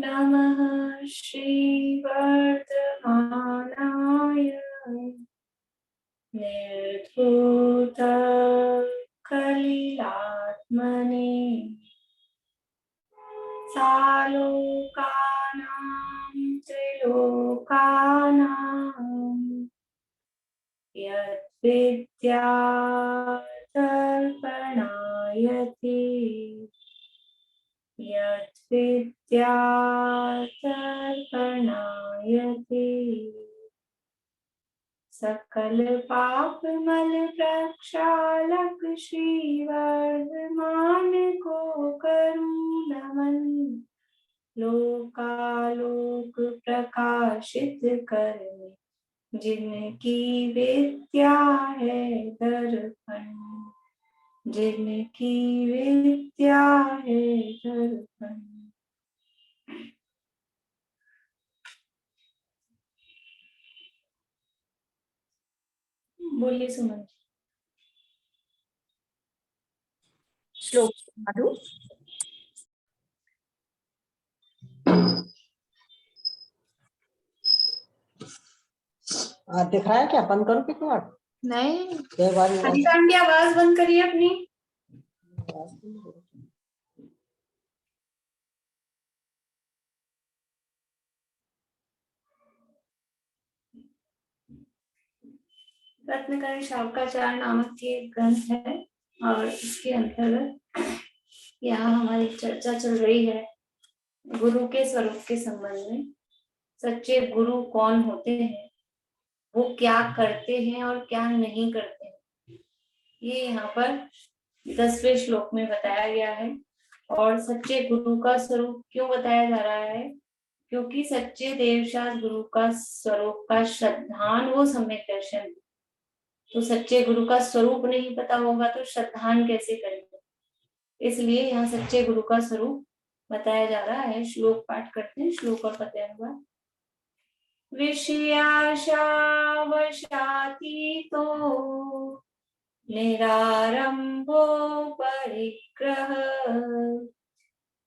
नमः श्रीवर्धमानाय निर्धूतकलिलात्मने सालोकानां त्रिलोकानां यद्विद्यातर्पणायते यद्विद्यातर्पणायते सकल पाप मल प्रक्षालक श्रीवर्धमान को करूं नमन लोकालोक प्रकाशित करने जिनकी विद्या है दर्पण जिनकी विद्या है दर्पण। बोलिए सुमन जी। श्लोक मधु। दिख रहा है क्या? बंद करो कि क्या? नहीं आंटी आवाज बंद करिए अपनी। रत्नकरी शावकाचार्य नामक ये ग्रंथ है और इसके अंतर्गत यहाँ हमारी चर्चा चल रही है गुरु के स्वरूप के संबंध में। सच्चे गुरु कौन होते हैं, वो क्या करते हैं और क्या नहीं करते हैं, ये यहाँ पर 10वें श्लोक में बताया गया है। और सच्चे गुरु का स्वरूप क्यों बताया जा रहा है, क्योंकि सच्चे देवशास्त्र गुरु का स्वरूप का श्रद्धान वो सम्यक दर्शन। तो सच्चे गुरु का स्वरूप नहीं पता होगा तो श्रद्धान कैसे करेंगे, इसलिए यहाँ सच्चे गुरु का स्वरूप बताया जा रहा है। श्लोक पाठ करते हैं, श्लोक और पता हुआ। विषयाशा वशातीतो निरारंभो परिग्रह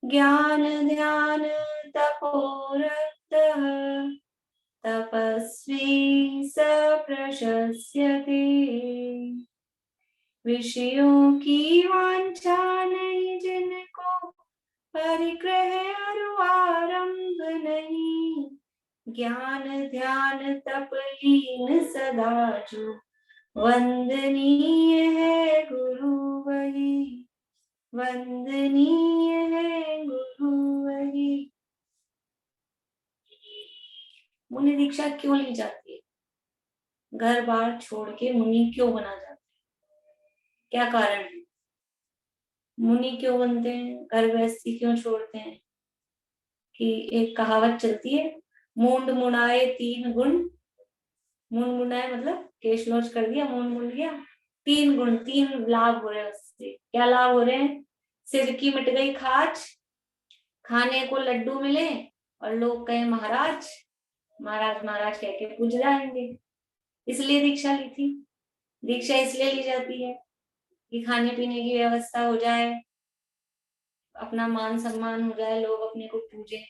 ज्ञान ध्यान तपोरक्तः तपस्वी स प्रशस्यते। विषयों की वांछा नहीं जिनको, परिग्रह और आरंभ नहीं, ज्ञान ध्यान तप लीन सदा जो, वंदनीय है गुरु वही, वंदनीय है गुरु वही। मुनि दीक्षा क्यों ली जाती है, घर बार छोड़ के मुनि क्यों बना जाता है, क्या कारण है, मुनि क्यों बनते हैं, घर गृहस्थी क्यों छोड़ते हैं? कि एक कहावत चलती है, मूंड मुड़ाए 3 गुण। मूंड मुड़ाए मतलब केश लॉन्च कर दिया, मूंड मुड़ गया। 3 गुण, 3 लाभ हो रहे हैं उससे। क्या लाभ हो रहे हैं? सिर की मिट गई खाच, खाने को लड्डू मिले और लोग कहे महाराज महाराज महाराज कह के पूज जाएंगे। इसलिए दीक्षा ली थी। दीक्षा इसलिए ली जाती है कि खाने पीने की व्यवस्था हो जाए, अपना मान सम्मान हो जाए, लोग अपने को पूजे।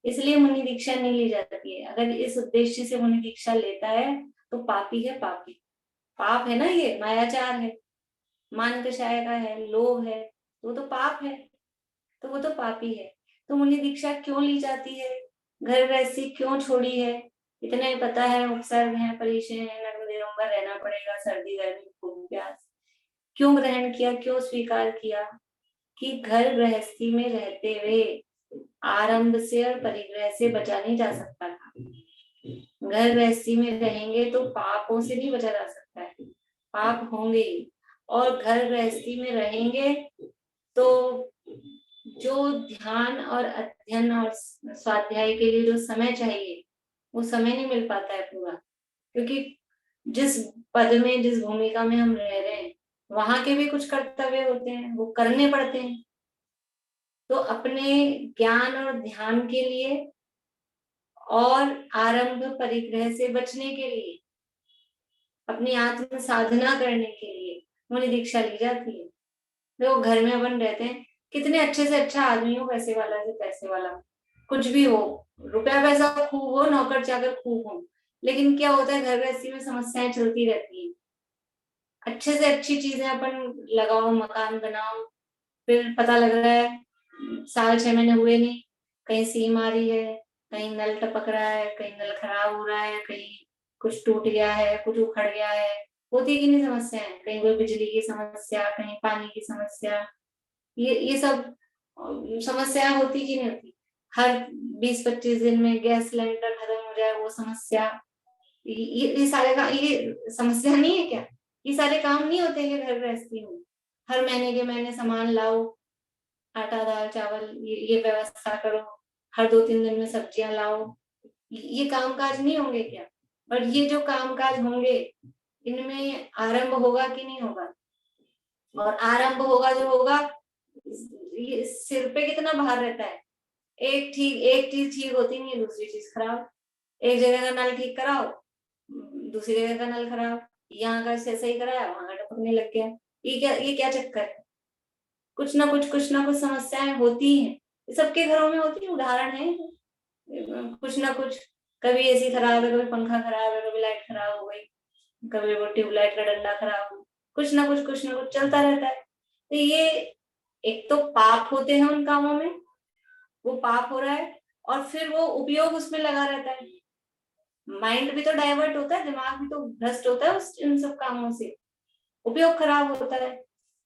इसलिए मुनि दीक्षा नहीं ली जाती है। अगर इस उद्देश्य से मुनि दीक्षा लेता है तो पापी है, पापी। पाप है ना, ये मायाचार है, मान कषाय का है, लोभ है, वो तो पाप है, तो वो तो पापी है। तो मुनि दीक्षा क्यों ली जाती है, घर गृहस्थी क्यों छोड़ी है? इतना ही पता है, उपसर्ग है, परिचय है, नर्म निरंबर रहना पड़ेगा, सर्दी गर्मी भूख प्यास। क्यों ग्रहण किया, क्यों स्वीकार किया? कि घर गृहस्थी में रहते हुए आरंभ से और परिग्रह से बचा नहीं जा सकता था। घर गृहस्थी में रहेंगे तो पापों से नहीं बचा जा सकता है, पाप होंगे ही। और घर गृहस्थी में रहेंगे तो जो ध्यान और अध्ययन और स्वाध्याय के लिए जो समय चाहिए वो समय नहीं मिल पाता है पूरा, क्योंकि जिस पद में, जिस भूमिका में हम रह रहे हैं वहां के भी कुछ कर्तव्य होते हैं, वो करने पड़ते हैं। तो अपने ज्ञान और ध्यान के लिए और आरंभ परिग्रह से बचने के लिए, अपनी आत्म साधना करने के लिए मुनि दीक्षा ली जाती है। लोग घर में अपन रहते हैं, कितने अच्छे से अच्छा आदमी हो, पैसे वाला से पैसे वाला, कुछ भी हो, रुपया पैसा खूब हो, नौकर चाकर खूब हो, लेकिन क्या होता है घर गृहस्थी में समस्याएं चलती रहती है। अच्छे से अच्छी चीजें अपन लगाओ, मकान बनाओ, फिर पता लग रहा है साल 6 महीने हुए नहीं, कहीं सीम आ रही है, कहीं नल टपक रहा है, कहीं नल खराब हो रहा है, कहीं कुछ टूट गया है, कुछ उखड़ गया है। होती है कि नहीं समस्याएं, कहीं कोई बिजली की समस्या, कहीं पानी की समस्या, ये सब समस्याएं होती कि नहीं होती। हर 20-25 दिन में गैस सिलेंडर खत्म हो जाए, वो समस्या। ये सारे का ये समस्या नहीं है क्या? ये सारे काम नहीं होते हैं घर गृहस्थी में? हर महीने के महीने सामान लाओ, आटा दाल चावल ये व्यवस्था करो, हर 2-3 दिन में सब्जियां लाओ, ये काम काज नहीं होंगे क्या? और ये जो काम काज होंगे, इनमें आरंभ होगा कि नहीं होगा? और आरंभ होगा जो होगा, ये सिर पे कितना भार रहता है। एक चीज ठीक होती नहीं है, दूसरी चीज खराब। एक जगह का नल ठीक कराओ, दूसरी जगह का नल खराब, यहाँ का से सही कराया, वहां का टपकने लग गया। ये क्या चक्कर है? कुछ ना कुछ समस्याएं होती हैं, ये सबके घरों में होती है, उदाहरण है कुछ ना कुछ। कभी एसी खराब है, कभी पंखा खराब है, कभी लाइट खराब हो गई, कभी वो ट्यूबलाइट का डंडा खराब हो, कुछ ना कुछ चलता रहता है। तो ये एक तो पाप होते हैं उन कामों में, वो पाप हो रहा है, और फिर वो उपयोग उसमें लगा रहता है। माइंड भी तो डाइवर्ट होता है, दिमाग भी तो भ्रष्ट होता है उस इन सब कामों से, उपयोग खराब होता है।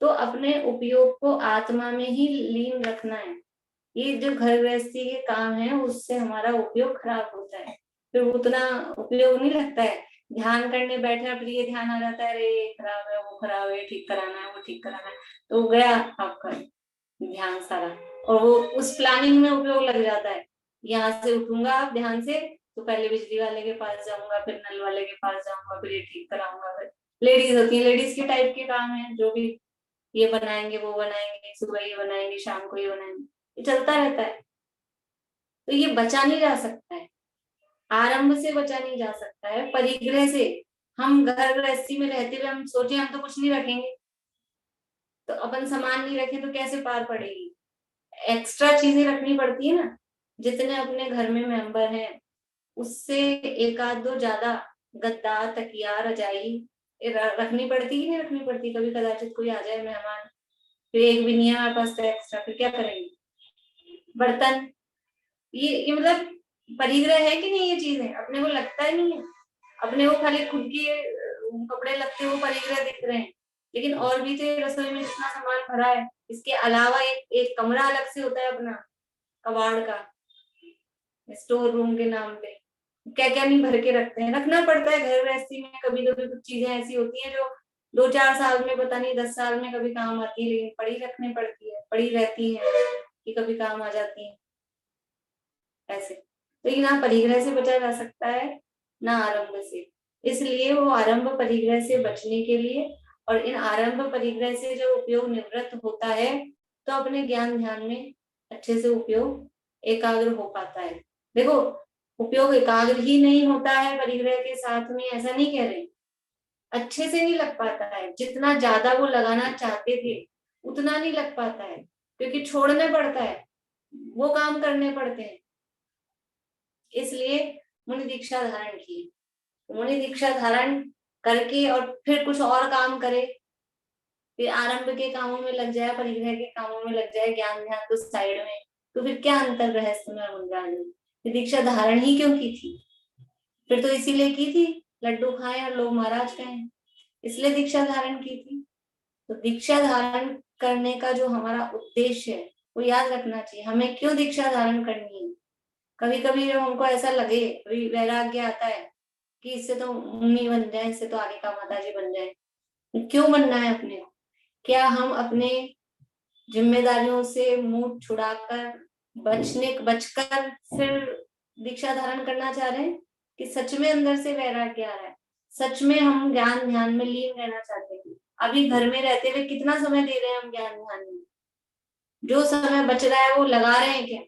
तो अपने उपयोग को आत्मा में ही लीन रखना है। ये जो घर गृहस्थी के काम है, उससे हमारा उपयोग खराब होता है, फिर उतना उपयोग नहीं लगता है। ध्यान करने बैठे फिर ये ध्यान आ जाता है, अरे ये खराब है, वो खराब है, ठीक कराना है, वो ठीक कराना है, तो गया आपका ध्यान सारा, और वो उस प्लानिंग में उपयोग लग जाता है। यहाँ से उठूंगा आप ध्यान से, तो पहले बिजली वाले के पास जाऊंगा, फिर नल वाले के पास जाऊंगा, फिर ये ठीक कराऊंगा, फिर लेडीज होती है, लेडीज के टाइप के काम है जो भी, ये बनाएंगे, वो बनाएंगे, सुबह ये बनाएंगे, शाम को ये बनाएंगे, ये चलता रहता है। तो ये बचा नहीं जा सकता है, आरंभ से बचा नहीं जा सकता है, परिग्रह से। हम घर गृहस्थी में रहते हुए हम सोचे हम तो कुछ नहीं रखेंगे, तो अपन सामान नहीं रखे तो कैसे पार पड़ेगी? एक्स्ट्रा चीजें रखनी पड़ती है ना। जितने अपने घर में मेंबर हैं, उससे एक आध दो ज्यादा गद्दा, तकिया, रजाई रखनी पड़ती कि नहीं रखनी पड़ती? कभी कदाचित कोई आ जाए मेहमान, फिर एक भी नहीं है हमारे पास तो एक्स्ट्रा, फिर क्या करेंगे? बर्तन, ये मतलब परिग्रह है कि नहीं? ये चीजें अपने को लगता ही नहीं है, अपने को खाली खुद की कपड़े लगते वो परिग्रह दिख रहे हैं, लेकिन और भी तो ये रसोई में जितना सामान भरा है, इसके अलावा एक कमरा अलग से होता है अपना, कबाड़ का, स्टोर रूम के नाम पे। क्या क्या नहीं भर के रखते हैं, रखना पड़ता है घर गृहस्थी में। कभी कभी कुछ चीजें ऐसी होती हैं जो 2-4 साल में, पता नहीं 10 साल में कभी काम आती है, लेकिन पड़ी रखनी पड़ती है, पड़ी रहती है कि कभी काम आ जाती है ऐसे। तो ये ना परिग्रह से बचा जा सकता है, ना आरंभ से। इसलिए वो आरंभ परिग्रह से बचने के लिए, और इन आरंभ परिग्रह से जब उपयोग निवृत्त होता है, तो अपने ज्ञान ध्यान में अच्छे से उपयोग एकाग्र हो पाता है। देखो, उपयोग एकाग्र ही नहीं होता है परिग्रह के साथ में, ऐसा नहीं कह रहे, अच्छे से नहीं लग पाता है। जितना ज्यादा वो लगाना चाहते थे उतना नहीं लग पाता है, क्योंकि छोड़ने पड़ता है, वो काम करने पड़ते हैं। इसलिए मुनि दीक्षा धारण की, मुनि दीक्षा धारण करके और फिर कुछ और काम करे, फिर आरंभ के कामों में लग जाए, परिग्रह के कामों में लग जाए, ज्ञान ध्यान तो साइड में, तो फिर क्या अंतर रहस्य में गुंजान है? दीक्षा धारण ही क्यों की थी? फिर तो इसीलिए की थी, लड्डू खाएं और लोग महाराज कहें, इसलिए दीक्षा धारण की थी। तो दीक्षा धारण करने का जो हमारा उद्देश्य है, वो याद रखना चाहिए, हमें क्यों दीक्षा धारण करनी है। कभी कभी जब हमको ऐसा लगे, कभी वैराग्य आता है कि इससे तो मुनि बन जाए, इससे तो आगे का माता जी बन जाए, क्यों बनना है अपने को? क्या हम अपने जिम्मेदारियों से मुंह छुड़ाकर बचकर फिर दीक्षा धारण करना चाह रहे हैं, कि सच में अंदर से वैराग्य आ रहा है, सच में हम ज्ञान ध्यान में लीन रहना चाहते हैं? अभी घर में रहते हुए कितना समय दे रहे हैं हम ज्ञान ध्यान में? जो समय बच रहा है वो लगा रहे हैं क्या?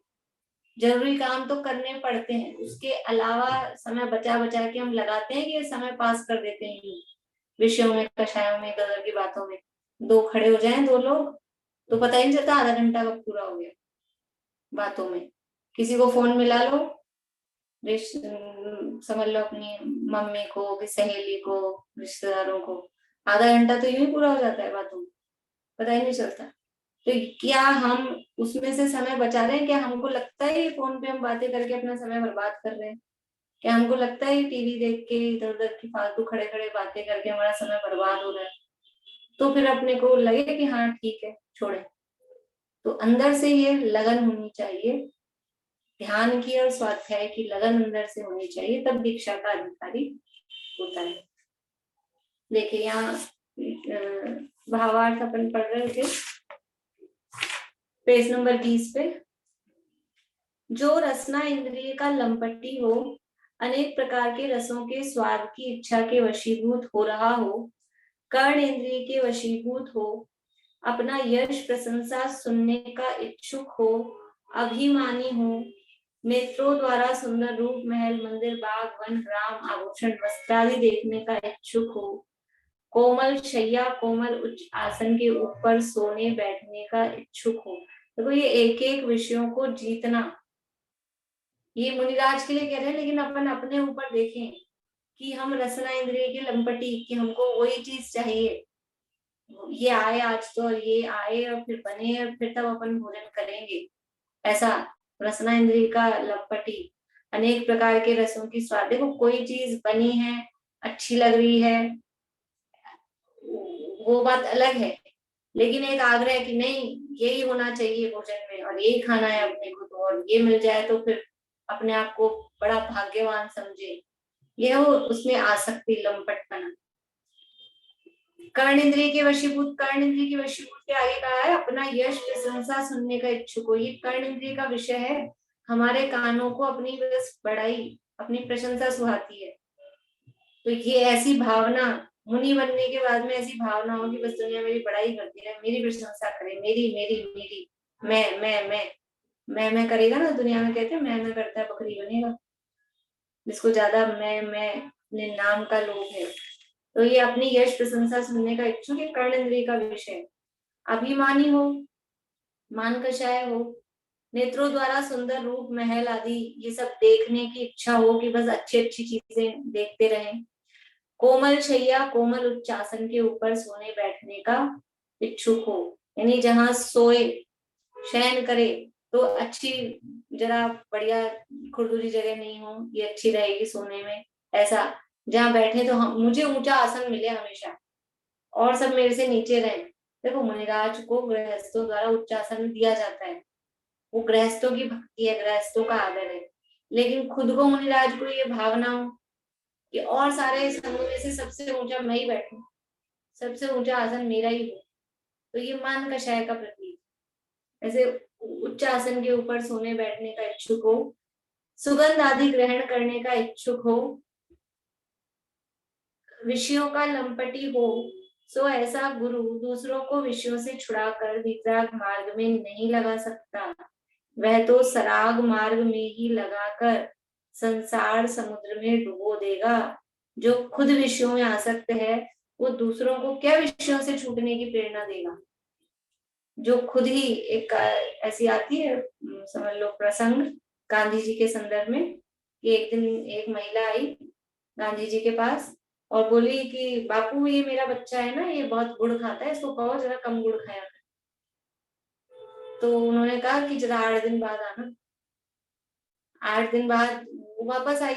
जरूरी काम तो करने पड़ते हैं, उसके अलावा समय बचा बचा के हम लगाते हैं कि ये समय पास कर देते हैं विषयों में, कषायों में, इधर की बातों में। दो खड़े हो जाएं दो लोग, तो पता ही नहीं चलता आधा घंटा कब पूरा हो गया बातों में। किसी को फोन मिला लो, समझ लो अपनी मम्मी को, कि सहेली को, रिश्तेदारों को, आधा घंटा तो यूं ही पूरा हो जाता है बातों में, पता ही नहीं चलता। तो क्या हम उसमें से समय बचा रहे हैं? क्या हमको लगता है ये फोन पे हम बातें करके अपना समय बर्बाद कर रहे हैं? क्या हमको लगता है टीवी देख के इधर उधर की फालतू खड़े खड़े बातें करके हमारा समय बर्बाद हो रहा है? तो फिर अपने को लगे कि हाँ ठीक है, छोड़े। तो अंदर से ये लगन होनी चाहिए, ध्यान की और स्वाध्याय की लगन अंदर से होनी चाहिए, तब दीक्षा का अधिकारी होता है। देखिए यहाँ भावार्थ अपन पढ़ रहे थे पेज नंबर 20 पे। जो रसना इंद्रिय का लंपटी हो, अनेक प्रकार के रसों के स्वाद की इच्छा के वशीभूत हो रहा हो, कर्ण इंद्रिय के वशीभूत हो, अपना यश प्रशंसा सुनने का इच्छुक हो, अभिमानी हो, नेत्रों द्वारा सुंदर रूप महल मंदिर बाग वन ग्राम आभूषण वस्त्रादि देखने का इच्छुक हो, कोमल शैया कोमल उच्च आसन के ऊपर सोने बैठने का इच्छुक हो। देखो ये एक एक विषयों को जीतना, ये मुनिराज के लिए कह रहे हैं, लेकिन अपन अपने ऊपर देखें कि हम रसना इंद्रिय की लंपटी, कि हमको वही चीज चाहिए, ये आए आज तो, और ये आए और फिर बने और फिर तब अपन भोजन करेंगे, ऐसा रसना इंद्रिय का लंपटी। अनेक प्रकार के रसों की स्वाद, देखो कोई चीज बनी है, अच्छी लग रही है, वो बात अलग है, लेकिन एक आग्रह है कि नहीं यही होना चाहिए भोजन में और यही खाना है अपने को, तो और ये मिल जाए तो फिर अपने आप को बड़ा भाग्यवान समझे, यह हो उसमें आसक्ति, लंपटपना। कर्ण इंद्रिय के वशीभूत, कर्ण इंद्रिय के वशीभूत के आगे कहा है अपना यश प्रशंसा सुनने का इच्छुक हो, ये कर्ण इंद्रिय का विषय है। हमारे कानों को अपनी बस बड़ाई, अपनी प्रशंसा सुहाती है। तो ये ऐसी भावना, मुनि बनने के बाद में ऐसी भावना हो कि बस दुनिया मेरी बड़ाई करती रहे, मेरी प्रशंसा करे, मेरी मेरी मेरी, मैं करेगा ना, दुनिया में कहते हैं मैं करता है बकरी बनेगा, जिसको ज्यादा मैं अपने नाम का लोभ है। तो ये अपनी यश प्रशंसा सुनने का इच्छुक है, कर्ण इंद्रिय का विषय है। अभिमानी हो, मान कषाय हो, नेत्रों द्वारा सुंदर रूप महल आदि ये सब देखने की इच्छा हो कि बस अच्छी अच्छी चीजें देखते रहें। कोमल शैया कोमल उच्चासन के ऊपर सोने बैठने का इच्छुक हो, यानी जहां सोए शयन करे तो अच्छी, जरा बढ़िया खुरदुरी जगह नहीं हो, ये अच्छी रहेगी सोने में, ऐसा जहां बैठे तो हम, मुझे ऊंचा आसन मिले हमेशा और सब मेरे से नीचे रहे। देखो मुनिराज को गृहस्थों द्वारा उच्चासन दिया जाता है, वो गृहस्थों की भक्ति है, गृहस्थों का आदर है, लेकिन खुद को मुनिराज को ये भावना हो कि और सारे समूह में से सबसे ऊंचा मैं ही बैठूं, सबसे ऊंचा आसन मेरा ही हो, तो ये मान कषाय का प्रतीक। ऐसे उच्च आसन के ऊपर सोने बैठने का इच्छुक हो, सुगंध आदि ग्रहण करने का इच्छुक हो, विषयों का लंपटी हो, सो ऐसा गुरु दूसरों को विषयों से छुड़ाकर वितराग मार्ग में नहीं लगा सकता, वह तो सराग मार्ग में ही लगाकर संसार समुद्र में डुबो देगा। जो खुद विषयों में आसक्त है वो दूसरों को क्या विषयों से छूटने की प्रेरणा देगा? जो खुद ही एक ऐसी आती है, समझ लो प्रसंग गांधी जी के संदर्भ में, कि एक दिन एक महिला आई गांधी जी के पास और बोली कि बापू ये मेरा बच्चा है ना, ये बहुत गुड़ खाता है, इसको कहो जरा कम गुड़ खाया करे। तो उन्होंने कहा कि जरा 8 दिन बाद आना। 8 दिन बाद वो वापस आई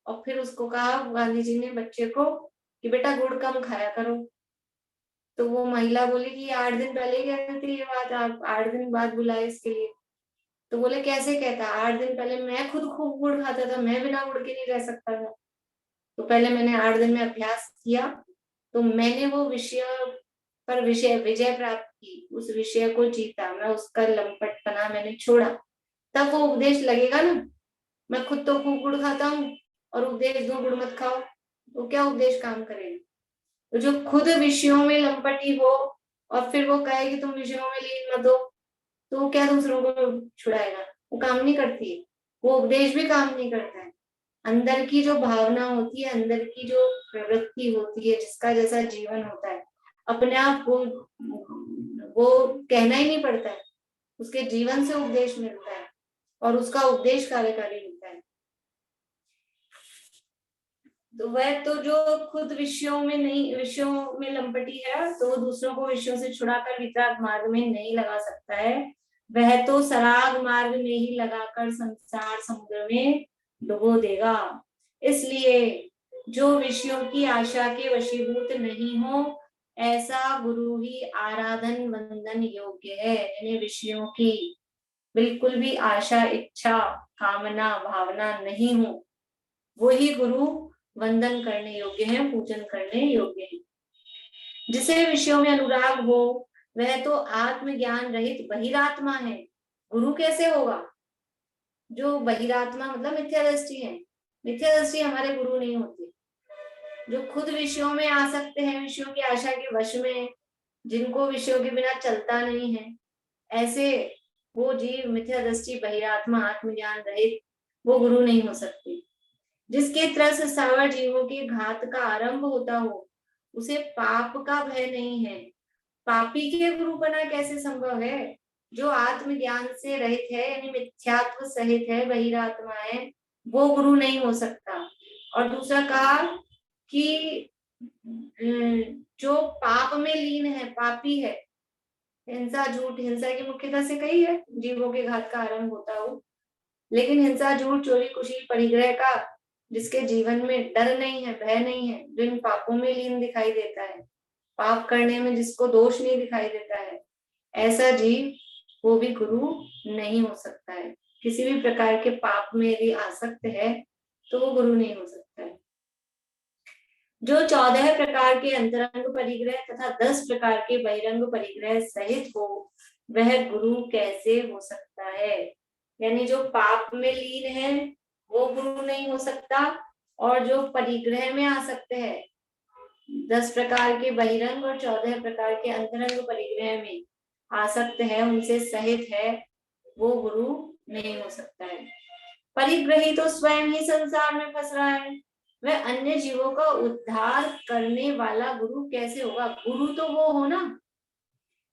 और फिर उसको कहा गांधी जी ने बच्चे को कि बेटा गुड़ कम खाया करो। तो वो महिला बोली कि 8 दिन पहले ही कह रही थी ये बात, आप 8 दिन बाद बुलाए इसके लिए। तो बोले कैसे कहता, 8 दिन पहले मैं खुद खूब गुड़ खाता था, मैं बिना गुड़ के नहीं रह सकता था। तो पहले मैंने 8 दिन में अभ्यास किया, तो मैंने वो विषय पर विषय विजय प्राप्त की, उस विषय को जीता, मैं उसका लंपटपना मैंने छोड़ा, तब वो उपदेश लगेगा ना। मैं खुद तो खूब गुड़ खाता हूँ और उपदेश दो गुड़ मत खाओ, तो क्या उपदेश काम करेगा? तो जो खुद विषयों में लंपटी हो और फिर वो कहे कि तुम विषयों में लीन मत हो, तो वो क्या दूसरों को छुड़ाएगा? वो काम नहीं करती है, वो उपदेश भी काम नहीं करता है। अंदर की जो भावना होती है, अंदर की जो प्रवृत्ति होती है, जिसका जैसा जीवन होता है, अपने आप वो कहना ही नहीं पड़ता है, उसके जीवन से उपदेश मिलता है। और उसका उपदेश कार्यकारी होता है। तो वह तो जो खुद विषयों में लंपटी है, तो वो दूसरों को विषयों से छुड़ाकर वितराग मार्ग में नहीं लगा सकता है। वह तो सराग मार्ग में ही लगाकर संसार समुद्र में डुबो देगा। इसलिए जो विषयों की आशा के वशीभूत नहीं हो, ऐसा गुरु ही आराधन वंदन योग्य है। यानी विषयों की बिल्कुल भी आशा, इच्छा, कामना, भावना नहीं हो, वही गुरु वंदन करने योग्य है, पूजन करने योग्य है। जिसे विषयों में अनुराग हो, वह तो आत्मज्ञान रहित बहिरात्मा है। गुरु कैसे होगा? जो बहिरात्मा मतलब मिथ्या दृष्टि है। मिथ्या दृष्टि हमारे गुरु नहीं होते। जो खुद विषयों में आ सकते हैं, विषयों की आशा के वश में, जिनको विषयों के बिना चलता नहीं है, ऐसे वो जीव मिथ्या दृष्टि, बहिरात्मा, आत्मज्ञान रहित, वो गुरु नहीं हो सकते। जिसके त्रस सावर जीवों के घात का आरंभ होता हो, उसे पाप का भय नहीं है। पापी के गुरु बना कैसे संभव है? जो आत्मज्ञान से रहित है, यानी मिथ्यात्व सहित है, बहिरात्मा है, वो गुरु नहीं हो सकता। और दूसरा कहा कि जो पाप में लीन है, पापी है, हिंसा, झूठ, हिंसा की मुख्यता से कही है, जीवों के घात का आरंभ होता हो। लेकिन हिंसा, झूठ, चोरी, कुशील, परिग्रह का जिसके जीवन में डर नहीं है, भय नहीं है, जो इन पापों में लीन दिखाई देता है, पाप करने में जिसको दोष नहीं दिखाई देता है, ऐसा जीव वो भी गुरु नहीं हो सकता है। किसी भी प्रकार के पाप में यदि आसक्त है तो वो गुरु नहीं हो सकता है। जो 14 प्रकार के अंतरंग परिग्रह तथा 10 प्रकार के बहिरंग परिग्रह सहित हो, वह गुरु कैसे हो सकता है? यानी जो पाप में लीन है वो गुरु नहीं हो सकता, और जो परिग्रह में आ सकते हैं, 10 प्रकार के बहिरंग और 14 प्रकार के अंतरंग परिग्रह में आसक्त है, उनसे सहित है, वो गुरु नहीं हो सकता है। परिग्रही तो स्वयं ही संसार में फंस रहा है, वह अन्य जीवों का उद्धार करने वाला गुरु कैसे होगा? गुरु तो वो हो ना।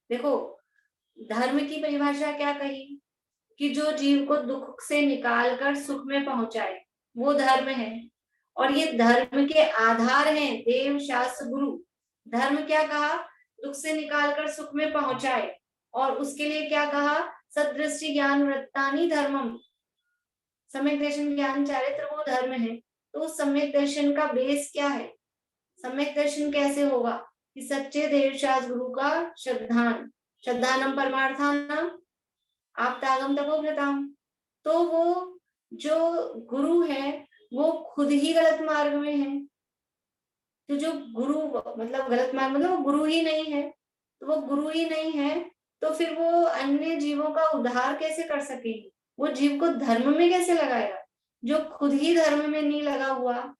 देखो, धर्म की परिभाषा क्या कही कि जो जीव को दुख से निकालकर सुख में पहुंचाए, वो धर्म है। और ये धर्म के आधार हैं देव, शास्त्र, गुरु। धर्म क्या कहा? दुख से निकालकर सुख में पहुंचाए। और उसके लिए क्या कहा? सदृष्टि ज्ञान वृत्तानि धर्मम। सम्यक दर्शन ज्ञान चारित्र वो धर्म है। तो उस सम्यक दर्शन का बेस क्या है? सम्यक दर्शन कैसे होगा? कि सच्चे देव, शास्त्र, गुरु का श्रद्धान, श्रद्धानम परमार्थानाम आप्तागम तपोव्रताम। तो वो जो गुरु है वो खुद ही गलत मार्ग में है। तो जो गुरु मतलब गलत मार्ग मतलब वो गुरु ही नहीं है। तो वो गुरु ही नहीं है तो फिर वो अन्य जीवों का उद्धार कैसे कर सकेगी? वो जीव को धर्म में कैसे लगाएगा? जो खुद ही धर्म में नहीं लगा हुआ,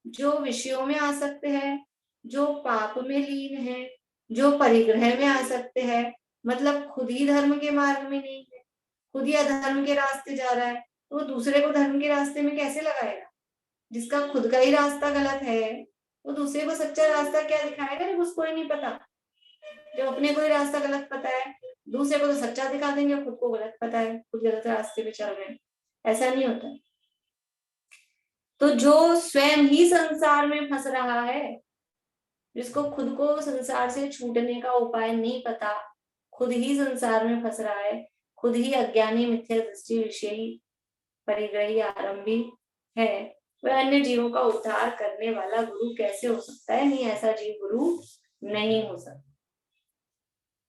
जो विषयों में आ सकते हैं, जो पाप में लीन है, जो परिग्रह में आ सकते हैं, मतलब खुद ही धर्म के मार्ग में नहीं है, खुद ही अधर्म के रास्ते जा रहा है, तो वो दूसरे को धर्म के रास्ते में कैसे लगाएगा? जिसका खुद का ही रास्ता गलत है वो दूसरे को सच्चा रास्ता क्या दिखाएगा? जब उसको ही नहीं पता। जब अपने को ही रास्ता गलत पता है, दूसरे को तो सच्चा दिखा देंगे, खुद को गलत पता है, खुद गलत रास्ते पे चल रहे हैं। ऐसा नहीं होता। तो जो स्वयं ही संसार में फंस रहा है, जिसको खुद को संसार से छूटने का उपाय नहीं पता, खुद ही संसार में फंस रहा है, खुद ही अज्ञानी, मिथ्या दृष्टि, विषयी, परिग्रही, आरंभी है, वह अन्य जीवों का उद्धार करने वाला गुरु कैसे हो सकता है? नहीं, ऐसा जीव गुरु नहीं हो सकता।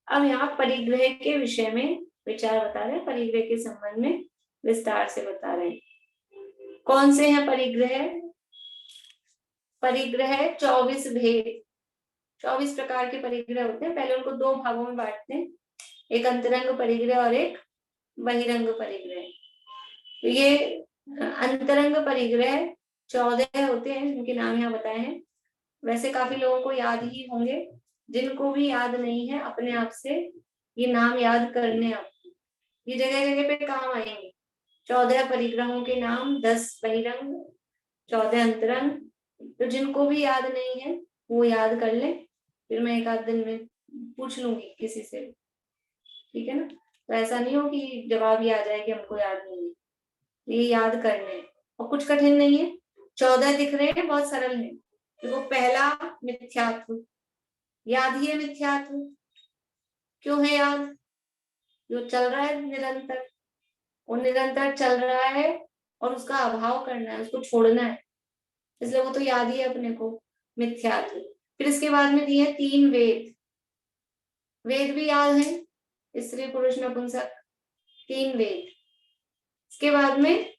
अब यहाँ परिग्रह के विषय में विचार बता रहे हैं, परिग्रह के संबंध में विस्तार से बता रहे हैं। कौन से हैं परिग्रह? परिग्रह 24 भेद, 24 प्रकार के परिग्रह होते हैं। पहले उनको दो भागों में बांटते हैं, एक अंतरंग परिग्रह और एक बहिरंग परिग्रह। तो ये अंतरंग परिग्रह 14 होते हैं, जिनके नाम यहाँ बताए हैं। वैसे काफी लोगों को याद ही होंगे, जिनको भी याद नहीं है अपने आप से ये नाम याद करने, आप ये जगह जगह पे काम आएंगे। 14 परिग्रहों के नाम, 10 बहिरंग, 14 अंतरंग। तो जिनको भी याद नहीं है वो याद कर ले, फिर मैं एक आध दिन में पूछ लूंगी किसी से, ठीक है ना? तो ऐसा नहीं हो कि जवाब ही आ जाए कि हमको याद नहीं है। ये याद करने हैं और कुछ कठिन नहीं है। 14 दिख रहे हैं, बहुत सरल है। देखो, पहला मिथ्यात्व, याद ही है मिथ्यात्व। क्यों है याद? जो चल रहा है निरंतर, वो निरंतर चल रहा है और उसका अभाव करना है, उसको छोड़ना है, इसलिए वो तो याद ही है अपने को, मिथ्यात्व। फिर इसके बाद में दिए 3 वेद, वेद भी याद है, स्त्री पुरुष नपुंसक, 3 वेद। इसके बाद में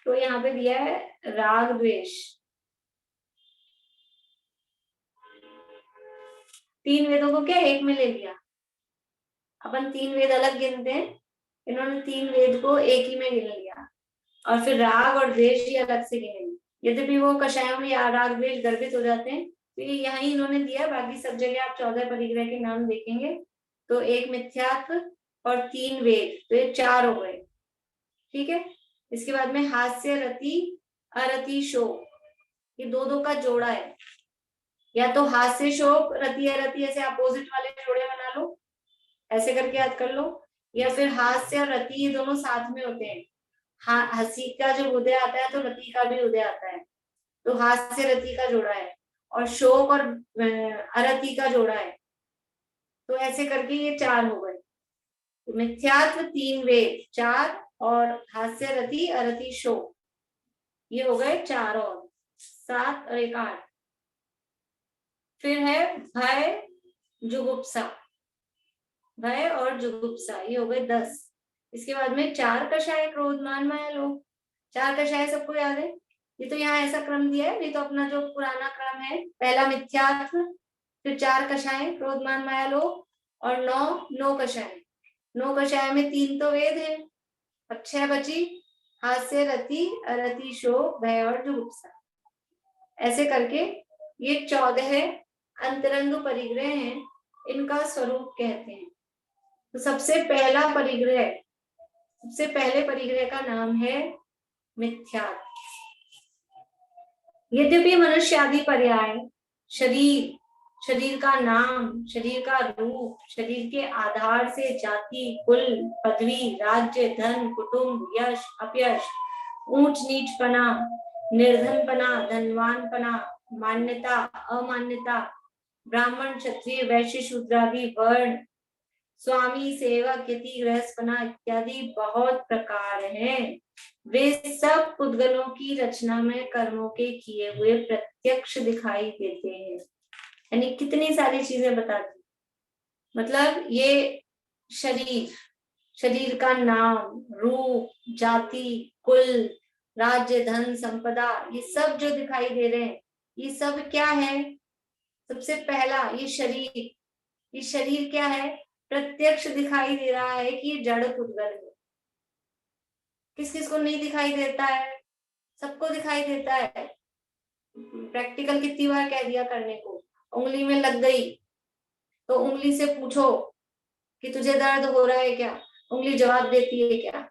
तो यहाँ पे दिया है राग द्वेष, 3 वेदों को क्या एक में ले लिया। अपन 3 वेद अलग गिनते हैं, इन्होंने 3 वेद को एक ही में गिन लिया। और फिर राग और द्वेष ही अलग से गिने। यद्यपि वो कषायों में राग द्वेष गर्भित हो जाते हैं, तो ये यहाँ ही इन्होंने दिया, बाकी सब जगह आप 14 परिग्रह के नाम देखेंगे तो एक मिथ्यात्व और 3 वेद, तो ये 4 हो गए। ठीक है। इसके बाद में हास्य रति अरति शोक, ये दो का जोड़ा है। या तो हास्य शोक रति अरति ऐसे अपोजिट वाले जोड़े बना लो, ऐसे करके याद कर लो, या फिर हास्य और रति ये दोनों साथ में होते हैं। हंसी का जब उदय आता है तो रति का भी उदय आता है, तो हास्य रति का जोड़ा है, और शोक और अरति का जोड़ा है। तो ऐसे करके ये 4 हो गए। तो मिथ्यात्व 3 वेद 4, और हास्य रति अरति शोक, ये हो गए 4 और 7 और 1 8। फिर है भय जुगुप्सा, भय और जुगुप्सा, ये हो गए 10। इसके बाद में 4 कषाय क्रोध मान माया लोभ, 4 कषाय सबको याद है। ये तो यहाँ ऐसा क्रम दिया है, नहीं तो अपना जो पुराना क्रम है, पहला मिथ्यात्व, फिर 4 कषाय क्रोध मान माया लोभ, और 9 कषाय। 9 कषाय में 3 तो वेद है, अब 6 बची हास्य रति अरति शोक भय और जुगुप्सा। ऐसे करके ये 14 अंतरंग परिग्रह हैं, इनका स्वरूप कहते हैं। तो सबसे पहला परिग्रह, सबसे पहले परिग्रह का नाम है मिथ्यात्व। यद्यपि मनुष्य आदि पर्याय शरीर, शरीर का नाम, शरीर का रूप, शरीर के आधार से जाति कुल पदवी राज्य धन कुटुंब यश अपयश ऊंच नीचपना निर्धनपना धनवानपना मान्यता अमान्यता ब्राह्मण क्षत्रिय वैश्य शूद्रादि वर्ण स्वामी सेवक यति गृहस्थपना इत्यादि बहुत प्रकार हैं। वे सब पुद्गलों की रचना में कर्मों के किए हुए प्रत्यक्ष दिखाई देते हैं। यानी कितनी सारी चीजें बता दी। मतलब ये शरीर, शरीर का नाम रूप जाति कुल राज्य धन संपदा, ये सब जो दिखाई दे रहे हैं, ये सब क्या है? सबसे पहला ये शरीर, ये शरीर क्या है? प्रत्यक्ष दिखाई दे रहा है कि ये जड़ पुद्गल है। किस किस को नहीं दिखाई देता है? सबको दिखाई देता है। प्रैक्टिकल कितनी बार कह दिया करने को, उंगली में लग गई तो उंगली से पूछो कि तुझे दर्द हो रहा है क्या? उंगली जवाब देती है क्या?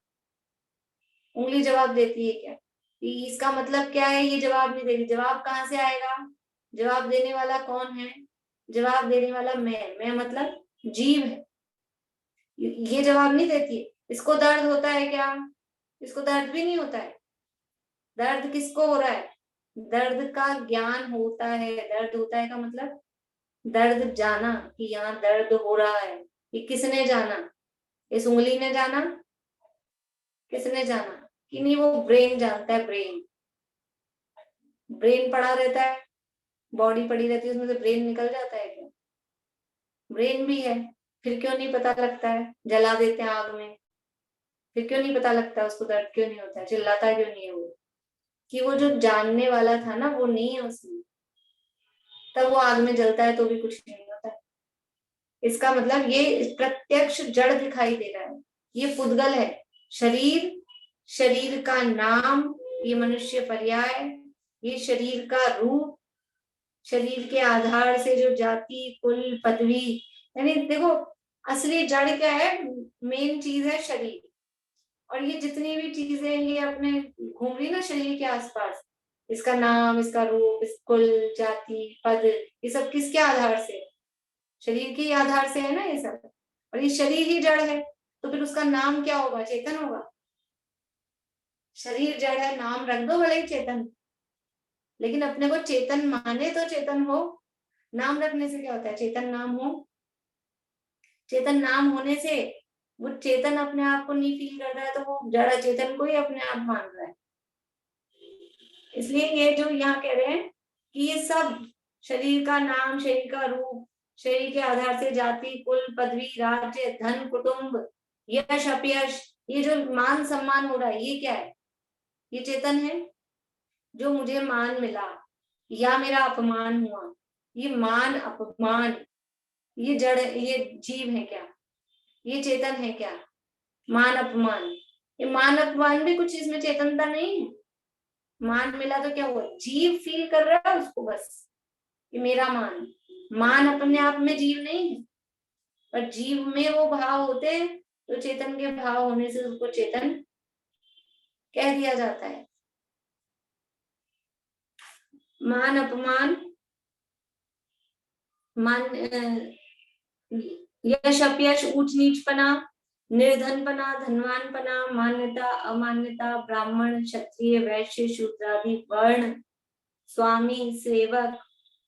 उंगली जवाब देती है क्या? इसका मतलब क्या है? ये जवाब नहीं देगी। जवाब कहाँ से आएगा? जवाब देने वाला कौन है? जवाब देने वाला मैं मतलब जीव है। ये जवाब नहीं देती है। इसको दर्द होता है क्या? इसको दर्द भी नहीं होता है। दर्द किसको हो रहा है? दर्द का ज्ञान होता है। दर्द होता है का मतलब दर्द जाना कि यहाँ दर्द हो रहा है। ये किसने जाना? इस उंगली ने जाना? किसने जाना? कि नहीं, वो ब्रेन जानता है। ब्रेन, ब्रेन पड़ा रहता है, बॉडी पड़ी रहती है, उसमें से ब्रेन निकल जाता है क्या? ब्रेन भी है, फिर क्यों नहीं पता लगता है? जला देते हैं आग में, फिर क्यों नहीं पता लगता? उसको दर्द क्यों नहीं होता है? चिल्लाता क्यों नहीं है वो? कि वो जो जानने वाला था ना, वो नहीं है उसमें, तब वो आग में जलता है तो भी कुछ नहीं होता है। इसका मतलब ये प्रत्यक्ष जड़ दिखाई दे रहा है। ये पुद्गल है। शरीर, शरीर का नाम, ये मनुष्य पर्याय, ये शरीर का रूप, शरीर के आधार से जो जाति कुल पदवी, यानी देखो असली जड़ क्या है? मेन चीज है शरीर। और ये जितनी भी चीजें ये अपने घूम रही ना शरीर के आसपास, इसका नाम, इसका रूप, इस कुल जाति पद, ये सब किसके आधार से? शरीर के आधार से है ना ये सब। और ये शरीर ही जड़ है, तो फिर उसका नाम क्या होगा? चेतन होगा। शरीर जड़ है, नाम रख दो भले ही चेतन, लेकिन अपने को चेतन माने तो चेतन हो। नाम रखने से क्या होता है? चेतन नाम हो। चेतन नाम होने से वो चेतन अपने आप को नहीं फील कर रहा है, तो वो जड़ चेतन को ही अपने आप मान रहा है। इसलिए ये जो यहाँ कह रहे हैं कि ये सब शरीर का नाम, शरीर का रूप, शरीर के आधार से जाति, कुल, पदवी, राज्य, धन, कुटुंब, यश, अपयश, ये जो मान सम्मान हो रहा है, ये क्या है? ये चेतन है। जो मुझे मान मिला या मेरा अपमान हुआ, ये मान अपमान, ये जड़, ये जीव है क्या? ये चेतन है क्या? मान अपमान, ये मान अपमान भी कुछ इसमें चेतनता नहीं है। मान मिला तो क्या हुआ? जीव फील कर रहा है उसको, बस ये मेरा मान। मान अपने आप में जीव नहीं है, पर जीव में वो भाव होते हैं, तो चेतन के भाव होने से उसको चेतन कह दिया जाता है। मान अपमान, मान यश अपयश, ऊंच नीचपना, निर्धनपना, धनवानपना, मान्यता अमान्यता, ब्राह्मण क्षत्रिय वैश्य शूद्रादि वर्ण, स्वामी सेवक,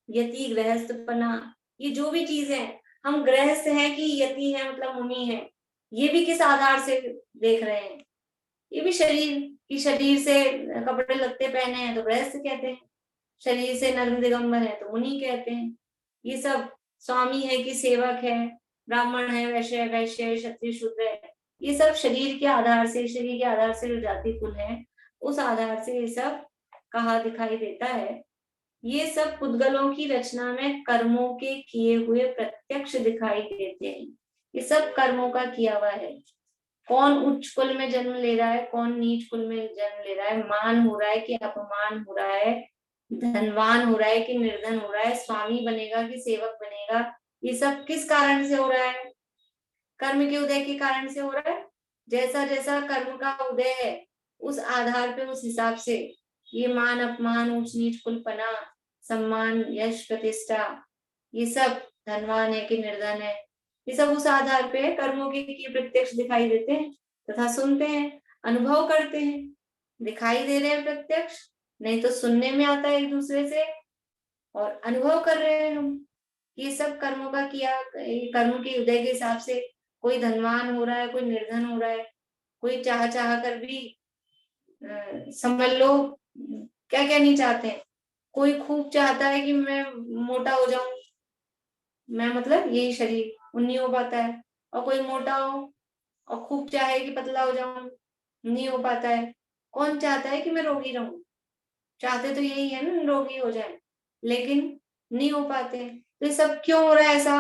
यति गृहस्थपना, ये जो भी चीजें हैं, हम गृहस्थ हैं कि यति है मतलब मुनि है, ये भी किस आधार से देख रहे हैं? ये भी शरीर की, शरीर से कपड़े लत्ते पहने हैं तो गृहस्थ कहते हैं, शरीर से नग्न दिगंबर है तो मुनि कहते हैं। ये सब स्वामी है कि सेवक है, ब्राह्मण है, वैश्य वैश्य, क्षत्रिय शूद्र है, ये सब शरीर के आधार से, शरीर के आधार से जो जाति कुल है, उस आधार से ये सब कहा दिखाई देता है। ये सब पुद्गलों की रचना में कर्मों के किए हुए प्रत्यक्ष दिखाई देते हैं। ये सब कर्मों का किया हुआ है। कौन उच्च कुल में जन्म ले रहा है, कौन नीच कुल में जन्म ले रहा है, मान हो रहा है कि अपमान हो रहा है, धनवान हो रहा है कि निर्धन हो रहा है, स्वामी बनेगा कि सेवक बनेगा, ये सब किस कारण से हो रहा है? कर्म के उदय के कारण से हो रहा है। जैसा जैसा कर्म का उदय है, उस आधार पे, उस हिसाब से ये मान अपमान, ऊंच नीच, कुलपना, सम्मान, यश, प्रतिष्ठा, ये सब धनवान है कि निर्धन है, ये सब उस आधार पे कर्मों के प्रत्यक्ष दिखाई देते हैं तथा सुनते हैं, अनुभव करते हैं। दिखाई दे रहे हैं प्रत्यक्ष, नहीं तो सुनने में आता है एक दूसरे से, और अनुभव कर रहे हैं हम। ये सब कर्मों का किया, कर्म के उदय के हिसाब से कोई धनवान हो रहा है, कोई निर्धन हो रहा है, कोई चाह चाह कर भी समझ लो क्या क्या नहीं चाहते हैं। कोई खूब चाहता है कि मैं मोटा हो जाऊं, मैं मतलब यही शरीर, वो नहीं हो पाता है। और कोई मोटा हो और खूब चाहे कि पतला हो जाऊं, नहीं हो पाता है। कौन चाहता है कि मैं रोगी रहूं? चाहते तो यही है ना, रोगी हो जाए, लेकिन नहीं हो पाते। तो ये सब क्यों हो रहा है ऐसा?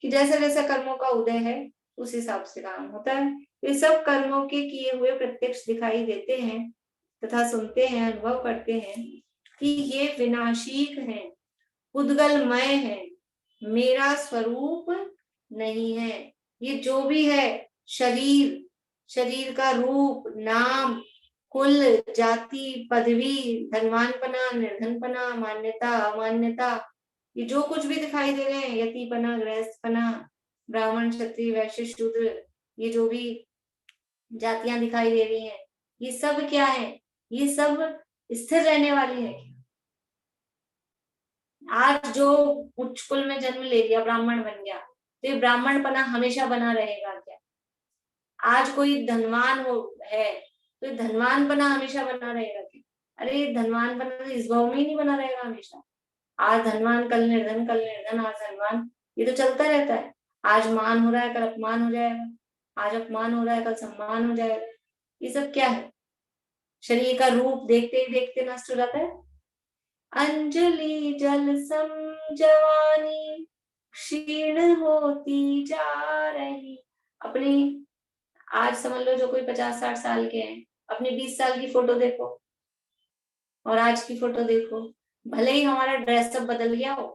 कि जैसे जैसे कर्मों का उदय है, उस हिसाब से काम होता है। ये सब कर्मों के किए हुए प्रत्यक्ष दिखाई देते हैं तथा सुनते हैं, अनुभव करते हैं कि ये विनाशीक है, उद्गलमय है, मेरा स्वरूप नहीं है। ये जो भी है, शरीर, शरीर का रूप, नाम, कुल, जाति, पदवी, धनवानपना, निर्धनपना, मान्यता अमान्यता, ये जो कुछ भी दिखाई दे रहे हैं, यतिपना, गृहस्थपना, ब्राह्मण क्षत्रिय वैश्य शूद्र, ये जो भी जातियां दिखाई दे रही हैं, ये सब क्या है? ये सब स्थिर रहने वाली है। आज जो उच्च कुल में जन्म ले लिया, ब्राह्मण बन गया, तो ये ब्राह्मणपना हमेशा बना रहेगा क्या? आज कोई धनवान हो है, तो धनवानपना हमेशा बना रहेगा क्या? अरे धनवानपना तो इस भाव में ही नहीं बना रहेगा हमेशा। आज धनवान, कल निर्धन, कल निर्धन, आज धनवान, ये तो चलता रहता है। आज मान हो रहा है, कल अपमान हो जाएगा, आज अपमान हो रहा है, कल सम्मान हो जाएगा। ये सब क्या है? शरीर का रूप देखते ही देखते नष्ट हो जाता है। अंजलि जल सम जवानी क्षीण होती जा रही। अपनी, आज समझ लो जो कोई 50-60 साल के हैं, अपने 20 साल की फोटो देखो और आज की फोटो देखो, भले ही हमारा ड्रेसअप बदल गया हो,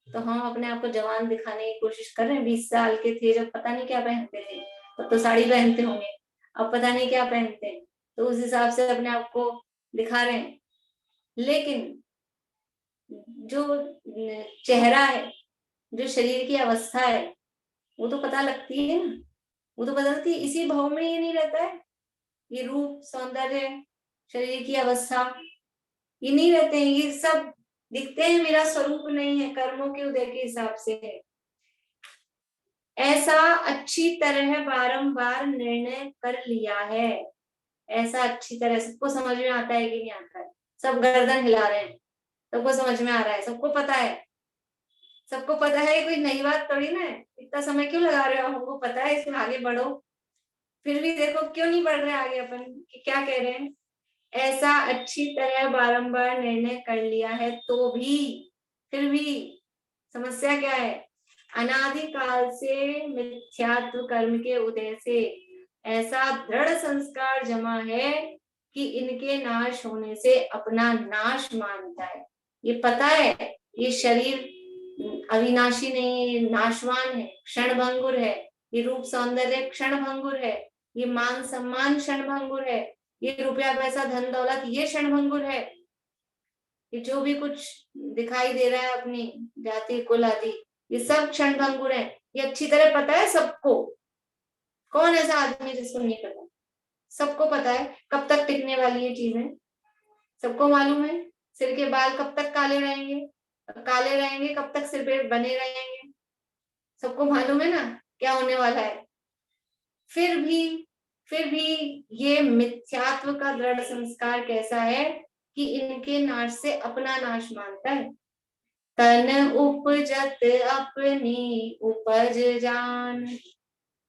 तो हम अपने आप को जवान दिखाने की कोशिश कर रहे हैं। 20 साल के थे जब पता नहीं क्या पहनते थे, तो साड़ी पहनते होंगे, अब पता नहीं क्या पहनते हैं, तो उस हिसाब से अपने आप को दिखा रहे हैं। लेकिन जो चेहरा है, जो शरीर की अवस्था है, वो तो पता लगती है ना, वो तो बदलती है। इसी भाव में ये नहीं रहता है, ये रूप, सौंदर्य, शरीर की अवस्था, ये नहीं रहते हैं, ये सब दिखते हैं, मेरा स्वरूप नहीं है, कर्मों के उदय के हिसाब से है। ऐसा अच्छी तरह बारंबार निर्णय कर लिया है। ऐसा अच्छी तरह, सबको समझ में आता है कि नहीं आता है? सब गर्दन हिला रहे हैं, सबको समझ में आ रहा है, सबको पता है, सबको पता है, कोई नई बात थोड़ी ना है। इतना समय क्यों लगा रहे हो, हमको पता है, इसमें आगे बढ़ो। फिर भी देखो क्यों नहीं बढ़ रहे आगे अपन, कि क्या कह रहे हैं। ऐसा अच्छी तरह बारंबार निर्णय कर लिया है तो भी, फिर भी समस्या क्या है? अनादिकाल से मिथ्यात्व कर्म के उदय से ऐसा दृढ़ संस्कार जमा है कि इनके नाश होने से अपना नाश मानता है। ये पता है ये शरीर अविनाशी नहीं है, नाशवान है, क्षणभंगुर है। ये रूप सौंदर्य क्षणभंगुर है, ये मान सम्मान क्षणभंगुर है, ये रुपया पैसा धन दौलत ये क्षणभंगुर है। ये जो भी कुछ दिखाई दे रहा है अपनी जाति कुल आदि, ये सब क्षणभंगुर है। ये अच्छी तरह पता है सबको। कौन ऐसा आदमी जिसको नहीं पता? सबको पता है कब तक टिकने वाली ये चीजें, सबको मालूम है। सिर के बाल कब तक काले रहेंगे, काले रहेंगे कब तक सिर पे बने रहेंगे, सबको मालूम है ना क्या होने वाला है। फिर भी ये मिथ्यात्व का दृढ़ संस्कार कैसा है कि इनके नाश से अपना नाश मानता है। तन उपजत अपनी उपज जान,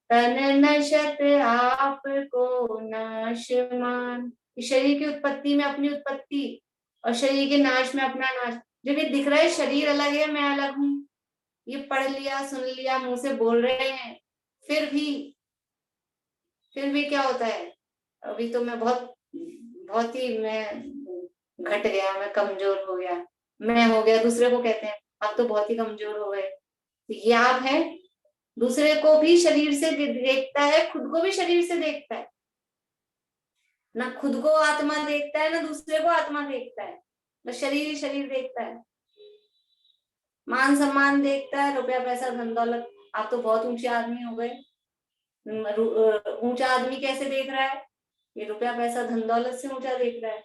तन नशत आप को नाश मान। शरीर की उत्पत्ति में अपनी उत्पत्ति और शरीर के नाश में अपना नाश। जब ये दिख रहा है शरीर अलग है, मैं अलग हूं, ये पढ़ लिया सुन लिया मुंह से बोल रहे हैं, फिर भी क्या होता है? अभी तो मैं बहुत बहुत ही मैं घट गया, मैं कमजोर हो गया, मैं हो गया, दूसरे को कहते हैं आप तो बहुत ही कमजोर हो गए। तो ये आप है, दूसरे को भी शरीर से देखता है, खुद को भी शरीर से देखता है। ना खुद को आत्मा देखता है, ना दूसरे को आत्मा देखता है, बस शरीर ही शरीर देखता है। मान सम्मान देखता है, रुपया पैसा धन दौलत। आप तो बहुत ऊंचे आदमी हो गए। ऊंचा आदमी कैसे देख रहा है? ये रुपया पैसा धन दौलत से ऊंचा देख रहा है।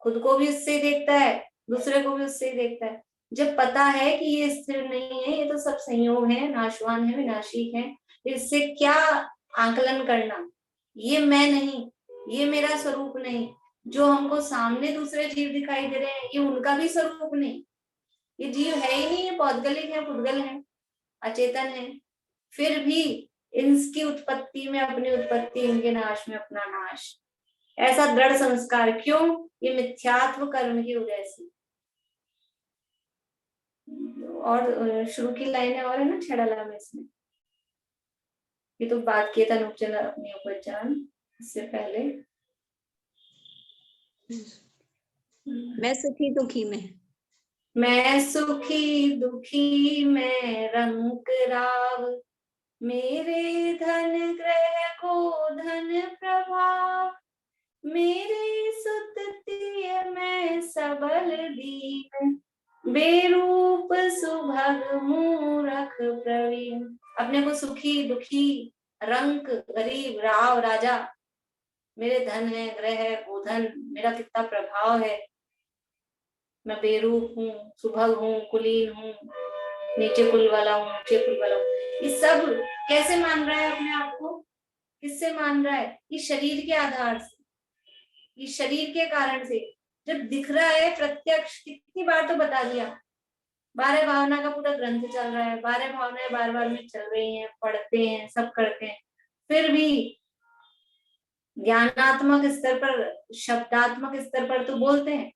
खुद को भी उससे ही देखता है, दूसरे को भी उससे ही देखता है। जब पता है कि ये स्थिर नहीं है, ये तो सब संयोग है, नाशवान है, विनाशी है, इससे क्या आकलन करना? ये मैं नहीं, ये मेरा स्वरूप नहीं। जो हमको सामने दूसरे जीव दिखाई दे रहे हैं, ये उनका भी स्वरूप नहीं। ये जीव है ही नहीं, ये पौद्गलिक है, पुद्गल है, अचेतन है। फिर भी इनकी उत्पत्ति में अपनी उत्पत्ति, इनके नाश में अपना नाश। ऐसा दृढ़ संस्कार क्यों? ये मिथ्यात्व कर्म की उदय से। और शुरू की लाइनें और है ना छड़ला में इसमें। ये तो बात किया था अनुपचल अपनी उपजान इससे पहले। मैं सुखी दुखी में, मैं सुखी दुखी में रंग राव, मेरे धन ग्रह को धन प्रभाव, मेरे सुततीय में सबल दीन, बेरूप सुभग मूरख प्रवीण। अपने को सुखी दुखी, रंक गरीब, राव राजा, मेरे धन है ग्रह है गोधन, मेरा कितना प्रभाव है, मैं बेरूप हूँ, सुभग हूँ, कुलीन हूँ, नीचे कुल वाला हूँ, ऊंचे कुल वाला हूँ। ये सब कैसे मान रहा है अपने आप को? किससे मान रहा है? इस शरीर के आधार से, इस शरीर के कारण से। जब दिख रहा है प्रत्यक्ष, कितनी बार तो बता दिया, 12 भावना का पूरा ग्रंथ चल रहा है, 12 भावनाएं बार बार में चल रही हैं, पढ़ते हैं, सब करते हैं, फिर भी ज्ञानात्मक स्तर पर, शब्दात्मक स्तर पर तो बोलते हैं,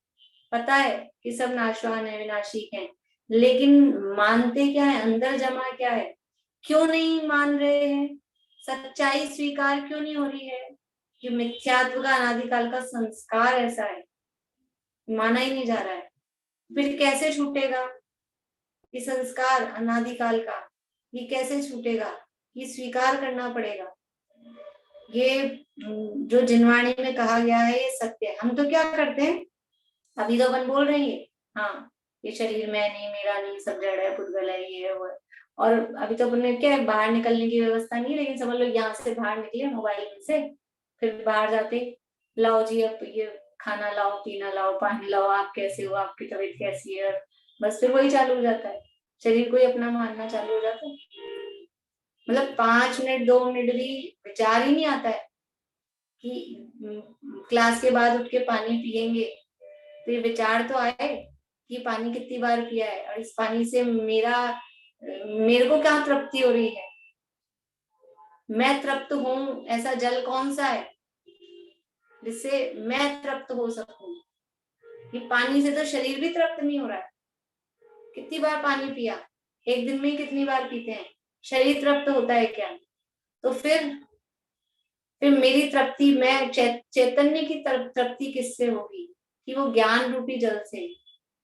पता है कि सब नाशवान है, विनाशी है, लेकिन मानते क्या है? अंदर जमा क्या है? क्यों नहीं मान रहे हैं? सच्चाई स्वीकार क्यों नहीं हो रही है? कि मिथ्यात्व का अनादिकाल का संस्कार ऐसा है, माना ही नहीं जा रहा है। फिर कैसे छूटेगा ये संस्कार अनादिकाल का? ये कैसे छूटेगा? ये स्वीकार करना पड़ेगा। ये जो जिनवाणी में कहा गया है ये सत्य है। हम तो क्या करते हैं, अभी तो अपन बोल रहे हैं हाँ ये शरीर मैं नहीं, मेरा नहीं, सब जड़ है, पुद्गल है, ये है वो है। और अभी तो अपन ने क्या है, बाहर निकलने की व्यवस्था नहीं, लेकिन समझ लो यहाँ से बाहर निकले मोबाइल से, फिर बाहर जाते लाओ जी अब ये खाना लाओ, पीना लाओ, पानी लाओ, आप कैसे हो, आपकी तबीयत कैसी है, बस फिर वही चालू हो जाता है, शरीर को ही अपना मानना चालू हो जाता है। मतलब 5 मिनट 2 मिनट भी विचार ही नहीं आता है कि क्लास के बाद उठ के पानी पिएंगे, तो ये विचार तो आए कि पानी कितनी बार पिया है और इस पानी से मेरे को क्या तृप्ति हो रही है, मैं तृप्त हूं, ऐसा जल कौन सा है जिससे मैं तृप्त हो सकूं। ये पानी से तो शरीर भी तृप्त नहीं हो रहा है। कितनी बार पानी पिया, एक दिन में ही कितनी बार पीते हैं, शरीर तृप्त होता है क्या? तो फिर मेरी तृप्ति, मैं चैतन्य की तृप्ति किससे होगी? कि वो ज्ञान रूपी जल से,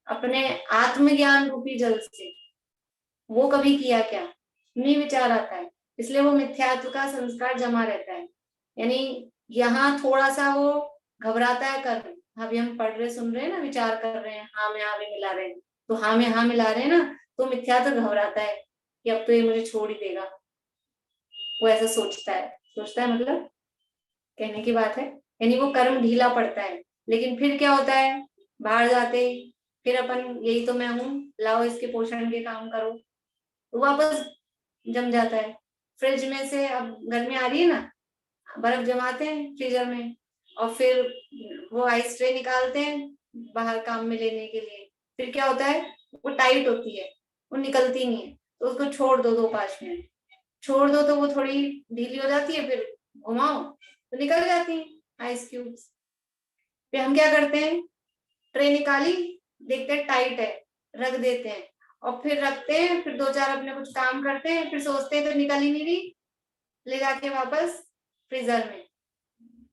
अपने आत्मज्ञान रूपी जल से। वो कभी किया क्या? नहीं विचार आता है, इसलिए वो मिथ्यात्व का संस्कार जमा रहता है। यानी यहाँ थोड़ा सा वो घबराता है कर्म। अभी हम पढ़ रहे, सुन रहे हैं ना, विचार कर रहे हैं, हाँ में हाँ में मिला रहे हैं, तो हाँ में हाँ मिला रहे हैं ना, तो मिथ्यात्व घबराता है कि अब तो ये मुझे छोड़ ही देगा। वो ऐसा सोचता है मतलब कहने की बात है, यानी वो कर्म ढीला पड़ता है। लेकिन फिर क्या होता है, बाहर जाते ही फिर अपन यही तो मैं हूँ, लाओ इसके पोषण के काम करो, तो वापस जम जाता है। फ्रिज में से अब गर्मी आ रही है ना, बर्फ जमाते हैं फ्रीजर में और फिर वो आइस ट्रे निकालते हैं बाहर काम में लेने के लिए। फिर क्या होता है, वो टाइट होती है, वो निकलती नहीं है, तो उसको छोड़ दो 2-5 मिनट छोड़ दो तो वो थोड़ी ढीली हो जाती है, फिर घुमाओ तो निकल जाती है आइस क्यूब्स। फिर हम क्या करते हैं, ट्रे निकाली, देखते हैं टाइट है, रख देते हैं और फिर रखते हैं, फिर 2-4 अपने कुछ काम करते हैं, फिर सोचते हैं तो निकल ही नहीं रही, ले जाके वापस फ्रीजर में,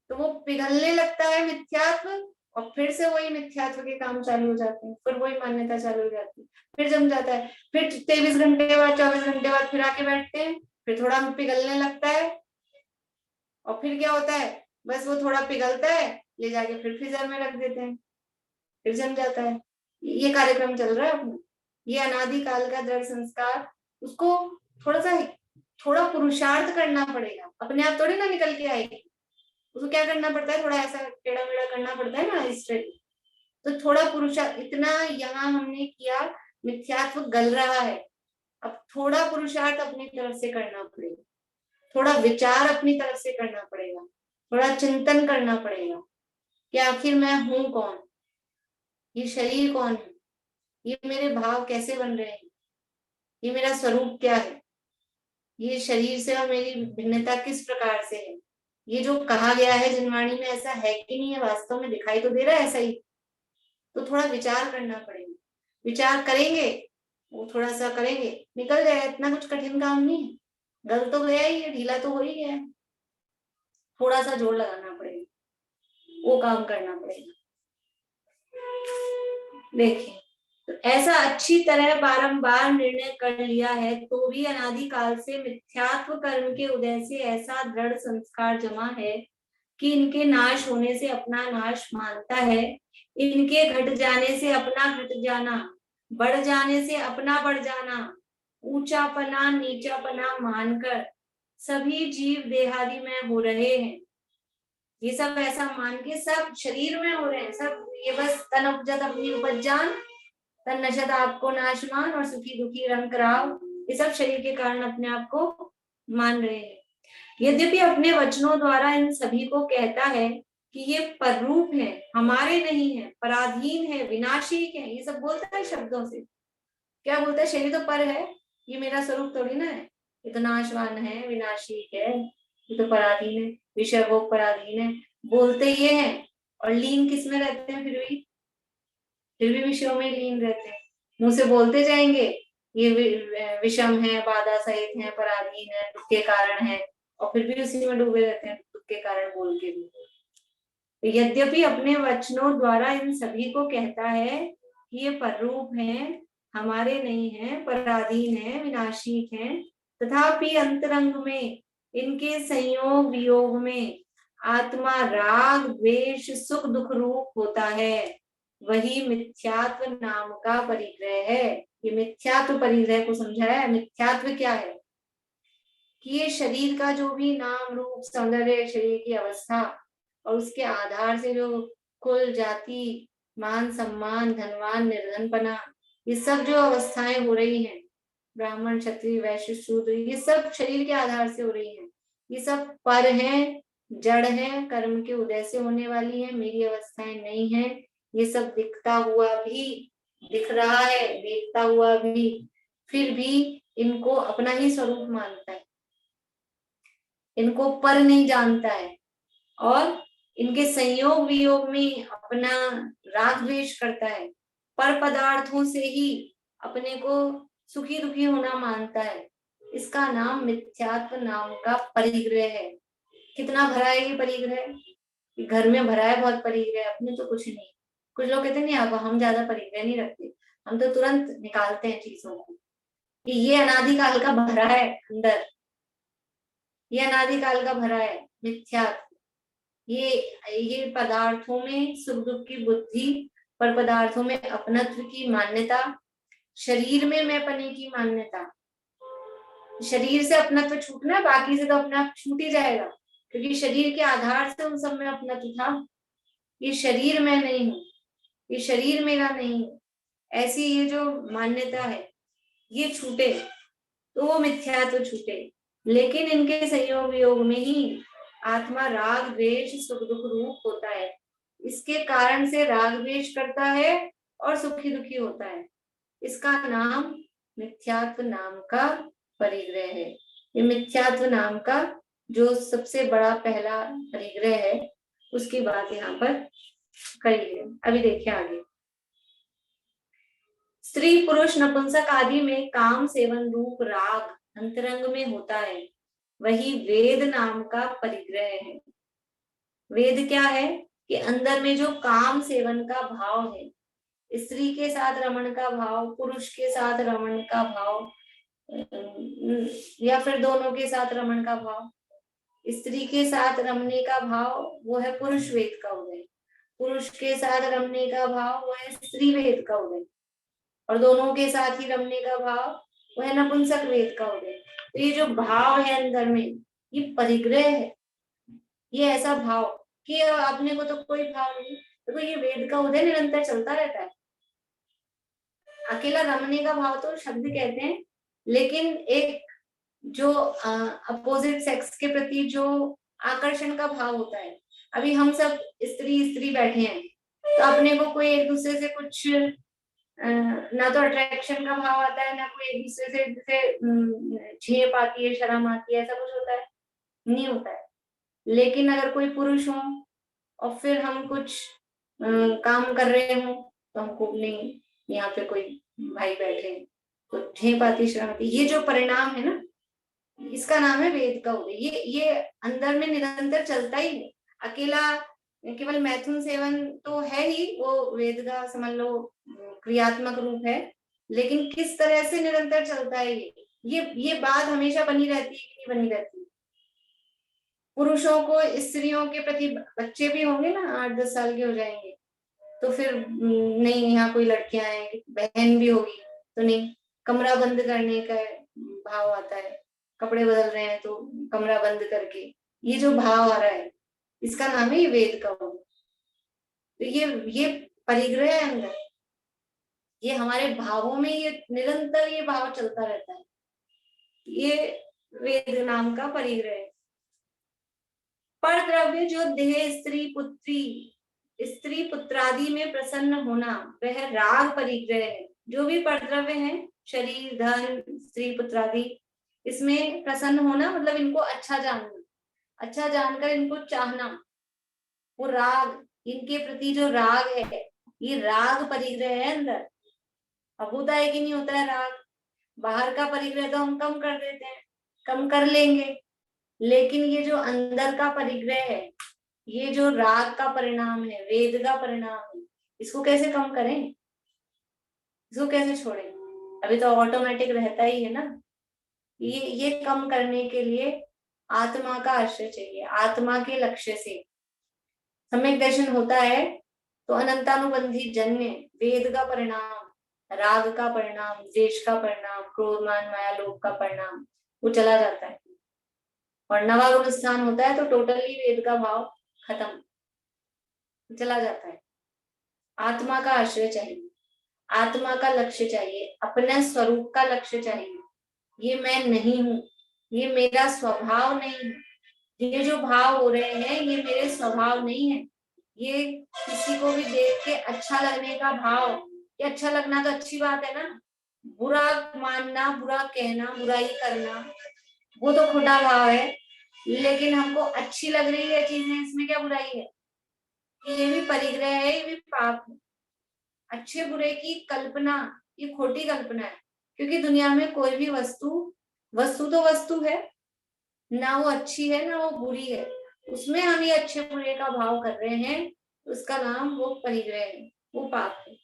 तो वो पिघलने लगता है मिथ्यात्व और फिर से वही मिथ्यात्व के काम चालू हो जाते हैं, फिर वही मान्यता चालू हो जाती है, फिर जम जाता है। फिर 23 घंटे बाद 24 घंटे बाद फिर आके बैठते हैं, फिर थोड़ा पिघलने लगता है और फिर क्या होता है, बस वो थोड़ा पिघलता है, ले जाके फिर फ्रीजर में रख देते हैं, फिर जम जाता है। ये कार्यक्रम चल रहा है अपना, ये अनादि काल का दृढ़ संस्कार। उसको थोड़ा पुरुषार्थ करना पड़ेगा, अपने आप थोड़ी ना निकल के आएगी। उसको क्या करना पड़ता है, थोड़ा ऐसा टेढ़ा मेढ़ा करना पड़ता है ना स्ट्रेट, तो थोड़ा पुरुषार्थ। इतना यहाँ हमने किया, मिथ्यात्व गल रहा है, अब थोड़ा पुरुषार्थ अपनी तरफ से करना पड़ेगा, थोड़ा विचार अपनी तरफ से करना पड़ेगा, थोड़ा चिंतन करना पड़ेगा कि आखिर मैं हूं कौन, ये शरीर कौन है, ये मेरे भाव कैसे बन रहे हैं, ये मेरा स्वरूप क्या है, ये शरीर से और मेरी भिन्नता किस प्रकार से है, ये जो कहा गया है जिनवाणी में ऐसा है कि नहीं है, वास्तव में दिखाई तो दे रहा है ऐसा ही। तो थोड़ा विचार करना पड़ेगा, विचार करेंगे, वो थोड़ा सा करेंगे, निकल जाएगा, इतना कुछ कठिन काम नहीं है। गल तो गया ही है, ढीला तो हो ही गया है, थोड़ा सा जोर लगाना पड़ेगा, वो काम करना पड़ेगा। देखिए, तो ऐसा अच्छी तरह बारंबार निर्णय कर लिया है तो भी अनादिकाल से मिथ्यात्व कर्म के उदय से ऐसा दृढ़ संस्कार जमा है कि इनके नाश होने से अपना नाश मानता है, इनके घट जाने से अपना घट जाना, बढ़ जाने से अपना बढ़ जाना, ऊंचापना नीचापना मानकर सभी जीव देहादि में हो रहे हैं। ये सब ऐसा मान के सब शरीर में हो रहे हैं, सब ये बस तन उपजत अपनी उपज जान, तन नशत आपको नाशमान और सुखी दुखी रंग राव, ये सब शरीर के कारण अपने आप को मान रहे हैं। यद्यपि अपने वचनों द्वारा इन सभी को कहता है कि ये पररूप है, हमारे नहीं है, पराधीन है, विनाशी है, ये सब बोलता है शब्दों से। क्या बोलता है, शरीर तो पर है, ये मेरा स्वरूप थोड़ी ना है, ये तो नाशवान है, विनाशी है, ये तो पराधीन है, विषय भोग पराधीन है, बोलते ये हैं और लीन किस में रहते हैं, फिर भी विषयों में लीन रहते हैं। मुंह से बोलते जाएंगे ये विषम है, बाधा सहित है, पराधीन है, दुख के कारण है, और फिर भी उसी में डूबे रहते हैं, दुख के कारण बोल के भी। तो यद्यपि अपने वचनों द्वारा इन सभी को कहता है कि ये पररूप हैं, हमारे नहीं है, पराधीन है, विनाशी है, तथापि अंतरंग में इनके संयोग वियोग में आत्मा राग द्वेष सुख दुख रूप होता है, वही मिथ्यात्व नाम का परिग्रह है। ये मिथ्यात्व परिग्रह को समझाया है। मिथ्यात्व क्या है कि ये शरीर का जो भी नाम रूप सौंदर्य, शरीर की अवस्था और उसके आधार से जो कुल, जाति, मान सम्मान, धनवान, निर्धनपना, ये सब जो अवस्थाएं हो रही हैं, ब्राह्मण, क्षत्रिय, वैश्य, शूद्र, ये सब शरीर के आधार से हो रही हैं। ये सब पर हैं, जड़ हैं, कर्म के उदय से होने वाली हैं, मेरी अवस्थाएं नहीं है। ये सब दिखता हुआ भी, दिख रहा है, देखता हुआ भी, फिर भी इनको अपना ही स्वरूप मानता है, इनको पर नहीं जानता है, और इनके संयोग वियोग में अपना राग द्वेष करता है, पर पदार्थों से ही अपने को सुखी दुखी होना मानता है। इसका नाम मिथ्यात्व नाम का परिग्रह है। कितना भरा है ये परिग्रह? घर में भरा है बहुत परिग्रह, अपने तो कुछ नहीं। कुछ लोग कहते नहीं, अब हम ज्यादा परिग्रह नहीं रखते, हम तो तुरंत निकालते हैं चीजों को कि ये अनादिकाल का भरा है अंदर, ये अनादिकाल का भरा है मिथ्यात्व। ये पदार्थों में सुख दुख की बुद्धि, पर पदार्थों में अपनत्व की मान्यता, शरीर में मैं पने की मान्यता। शरीर से अपनत्व छूटना है, बाकी से तो अपने आप छूट ही जाएगा, क्योंकि शरीर के आधार से उन सब में अपनत्व था। ये शरीर मैं नहीं हूँ, ये शरीर मेरा नहीं है, ऐसी ये जो मान्यता है ये छूटे तो वो मिथ्यात्व छूटे। लेकिन इनके संयोग वियोग में ही आत्मा राग द्वेष सुख दुख रूप होता है। इसके कारण से राग द्वेष करता है और सुखी दुखी होता है। इसका नाम मिथ्यात्व नाम का परिग्रह है। ये मिथ्यात्व नाम का जो सबसे बड़ा पहला परिग्रह है, उसकी बात यहाँ पर कही है। अभी देखिए आगे। स्त्री पुरुष नपुंसक आदि में काम सेवन रूप राग अंतरंग में होता है, वही वेद नाम का परिग्रह है। वेद क्या है कि अंदर में जो काम सेवन का भाव है, स्त्री के साथ रमण का भाव, पुरुष के साथ रमण का भाव, या फिर दोनों के साथ रमण का भाव। स्त्री के साथ रमने का भाव वो है पुरुष वेद का उदय, पुरुष के साथ रमने का भाव वो है स्त्री वेद का उदय, और दोनों के साथ ही रमने का भाव वो है नपुंसक वेद का उदय। तो ये जो भाव है अंदर में, ये परिग्रह है। ये ऐसा भाव कि अपने को तो कोई भाव नहीं, तो ये वेद का उदय निरंतर चलता रहता है। अकेला रमने का भाव तो शब्द कहते हैं, लेकिन एक जो अपोजिट सेक्स के प्रति जो आकर्षण का भाव होता है। अभी हम सब स्त्री स्त्री बैठे हैं, तो अपने को कोई एक दूसरे से कुछ ना तो अट्रैक्शन का भाव आता है, ना कोई एक दूसरे से जैसे झेप आती है, शर्म आती है, ऐसा कुछ होता है? नहीं होता है। लेकिन अगर कोई पुरुष हो और फिर हम कुछ काम कर रहे हो, तो हमको नहीं, यहाँ पे कोई भाई बैठे तो झेप आती, शर्म आती, ये जो परिणाम है ना, इसका नाम है वेद का उदय। ये अंदर में निरंतर चलता ही नहीं। अकेला केवल मैथुन सेवन तो है ही, वो वेद का समझ लो क्रियात्मक रूप है, लेकिन किस तरह से निरंतर चलता है ये बात हमेशा बनी रहती है कि नहीं बनी रहती? पुरुषों को स्त्रियों के प्रति, बच्चे भी होंगे ना, 8-10 साल के हो जाएंगे तो फिर नहीं, यहाँ कोई लड़कियां हैं, बहन भी होगी तो नहीं, कमरा बंद करने का भाव आता है, कपड़े बदल रहे हैं तो कमरा बंद करके, ये जो भाव आ रहा है, इसका नाम है वेद का भाव। तो ये परिग्रह है अंदर, ये हमारे भावों में ये निरंतर ये भाव चलता रहता है, ये वेद नाम का परिग्रह है। पर द्रव्य जो देह स्त्री पुत्रादि में प्रसन्न होना, वह राग परिग्रह है। जो भी परद्रव्य है, शरीर, धन, स्त्री पुत्रादि, इसमें प्रसन्न होना मतलब इनको अच्छा जानना, अच्छा जानकर इनको चाहना, वो राग, इनके प्रति जो राग है, ये राग परिग्रह है अंदर। अब होता है कि नहीं होता है राग? बाहर का परिग्रह तो हम कम कर देते हैं, कम कर लेंगे, लेकिन ये जो अंदर का परिग्रह है, ये जो राग का परिणाम है, वेद का परिणाम है, इसको कैसे कम करें, इसको कैसे छोड़ें? अभी तो ऑटोमेटिक रहता ही है ना। ये कम करने के लिए आत्मा का आश्रय चाहिए। आत्मा के लक्ष्य से सम्यक दर्शन होता है तो अनंतानुबंधी जन्य वेद का परिणाम, राग का परिणाम, द्वेष का परिणाम, क्रोध मान माया लोभ का परिणाम, वो चला जाता है, और नवागुण स्थान होता है तो टोटली वेद का भाव खत्म। चला जाता है। आत्मा का आश्रय चाहिए, आत्मा का लक्ष्य चाहिए, अपने स्वरूप का लक्ष्य चाहिए। ये मैं नहीं हूं, ये मेरा स्वभाव नहीं है, ये जो भाव हो रहे हैं ये मेरे स्वभाव नहीं है। ये किसी को भी देख के अच्छा लगने का भाव, ये अच्छा लगना तो अच्छी बात है ना, बुरा मानना, बुरा कहना, बुराई करना वो तो खोटा भाव है। लेकिन हमको अच्छी लग रही है चीजें, इसमें क्या बुराई है? ये भी परिग्रह है, ये भी पाप है। अच्छे बुरे की कल्पना ये खोटी कल्पना है, क्योंकि दुनिया में कोई भी वस्तु, वस्तु तो वस्तु है, ना वो अच्छी है ना वो बुरी है। उसमें हम ये अच्छे बुरे का भाव कर रहे हैं, उसका नाम वो परिग्रह है, वो पाप है।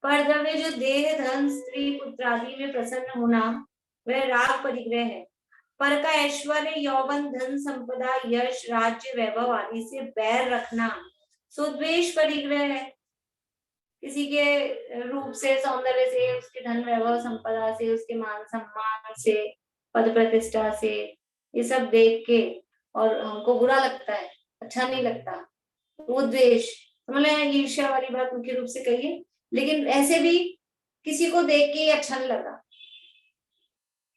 पर द्रव्य जो देह, धन, स्त्री, पुत्र आदि में प्रसन्न होना वह राग परिग्रह है। पर का ऐश्वर्य, यौवन, धन, संपदा, यश, राज्य, वैभव आदि से बैर रखना सो द्वेष परिग्रह है। किसी के रूप से, सौंदर्य से, उसके धन, वैभव, संपदा से, उसके मान सम्मान से, पद प्रतिष्ठा से, ये सब देख के और हमको बुरा लगता है, अच्छा नहीं लगता, वो द्वेष, समझ लें, ईर्ष्या वाली बात मुख्य रूप से कहिए। लेकिन ऐसे भी किसी को देख के अच्छा नहीं लगा,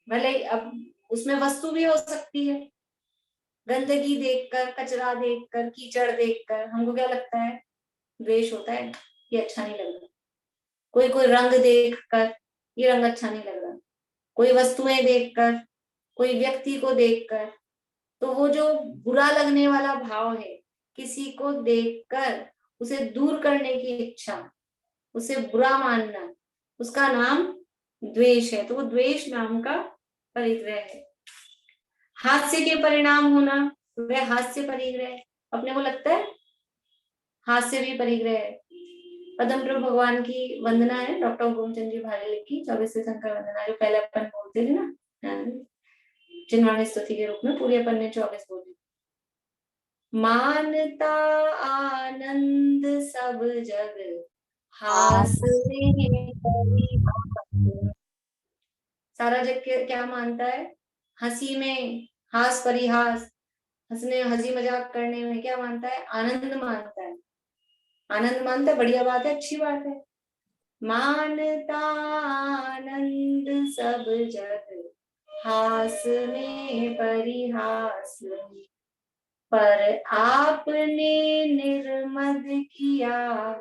भले अब उसमें वस्तु भी हो सकती है, गंदगी देखकर, कचरा देखकर, कीचड़ देखकर हमको क्या लगता है? द्वेष होता है, ये अच्छा नहीं लग रहा। कोई कोई रंग देखकर ये रंग अच्छा नहीं लग रहा, कोई वस्तुएं देखकर, कोई व्यक्ति को देखकर, तो वो जो बुरा लगने वाला भाव है, किसी को देखकर उसे दूर करने की इच्छा, उसे बुरा मानना, उसका नाम द्वेष है। तो वो द्वेष नाम का परिग्रह है। हास्य के परिणाम होना वह हास्य परिग्रह, अपने को लगता है हास्य भी परिग्रह है। पद्म प्रभु भगवान की वंदना है, डॉक्टर हुकुमचंद जी भाले की 24वीं शंकर वंदना, जो पहले अपन बोलते थे ना, जिन्होंने स्तुति के रूप में, पूरी अपन ने 24 बोली। मानता आनंद सब जग, हास में सारा जग क्या मानता है? हंसी में हास परिहास, हंसने, हंसी मजाक करने में क्या मानता है? आनंद मानता है। आनंद मानता है, बढ़िया बात है, अच्छी बात है। मानता आनंद सब जग, हास में परिहास में, पर आपने निर्मद किया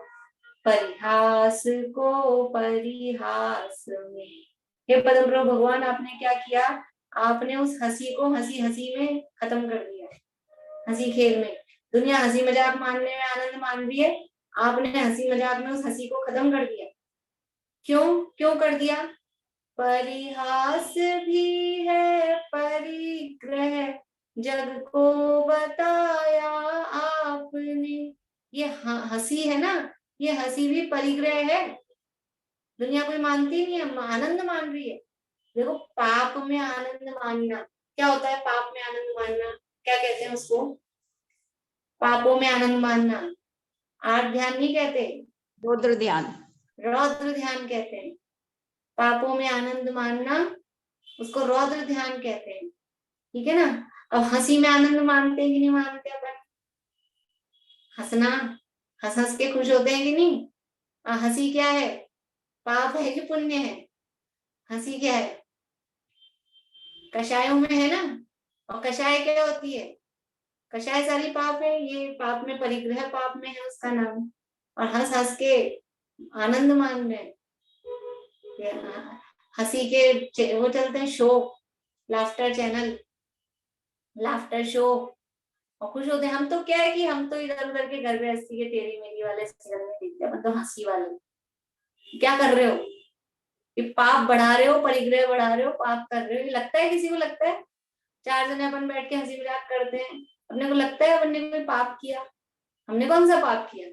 परिहास को परिहास में। हे पद्म प्रभु भगवान, आपने क्या किया? आपने उस हंसी को हंसी हंसी में खत्म कर दिया। हंसी खेल में, दुनिया हंसी मजाक मानने में आनंद मान रही है, आपने हंसी मजाक में उस हंसी को खत्म कर दिया। क्यों क्यों कर दिया? परिहास भी है परिग्रह, जग को बताया आपने। ये हंसी है ना, ये हंसी भी परिग्रह है। दुनिया कोई मानती नहीं है, आनंद मान रही है। देखो, पाप में आनंद मानना क्या होता है? पाप में आनंद मानना क्या कहते हैं उसको? पापों में आनंद मानना आर्ट ध्यान नहीं कहते, रौद्र ध्यान, रौद्र ध्यान कहते हैं। पापों में आनंद मानना उसको रौद्र ध्यान कहते हैं, ठीक है ना। अब हंसी में आनंद मानते हैं कि नहीं मानते अपन? हंसना, हंस हंस के खुश होते हैं कि नहीं? हंसी क्या है? पाप है कि पुण्य है? हंसी क्या है? कषायों में है ना, और कषाय क्या होती है? कषाय सारी पाप है, ये पाप में परिग्रह पाप में है उसका नाम। और हंस हंस के आनंद मान रहे हैं। हंसी के वो चलते हैं show, laughter channel, laughter show, और खुश होते हैं। हम तो क्या है कि हम तो इधर उधर के घर गृहस्थी के तेरी मेरी वाले सीरियल में देखते हैं, मतलब हंसी वाले। क्या कर रहे हो? ये पाप बढ़ा रहे हो, परिग्रह बढ़ा रहे हो, पाप कर रहे हो। ये लगता है किसी को? लगता है? 4 जने अपन बैठ के हंसी मजाक करते हैं, अपने को लगता है अपन ने कोई पाप किया? हमने कौन सा पाप किया?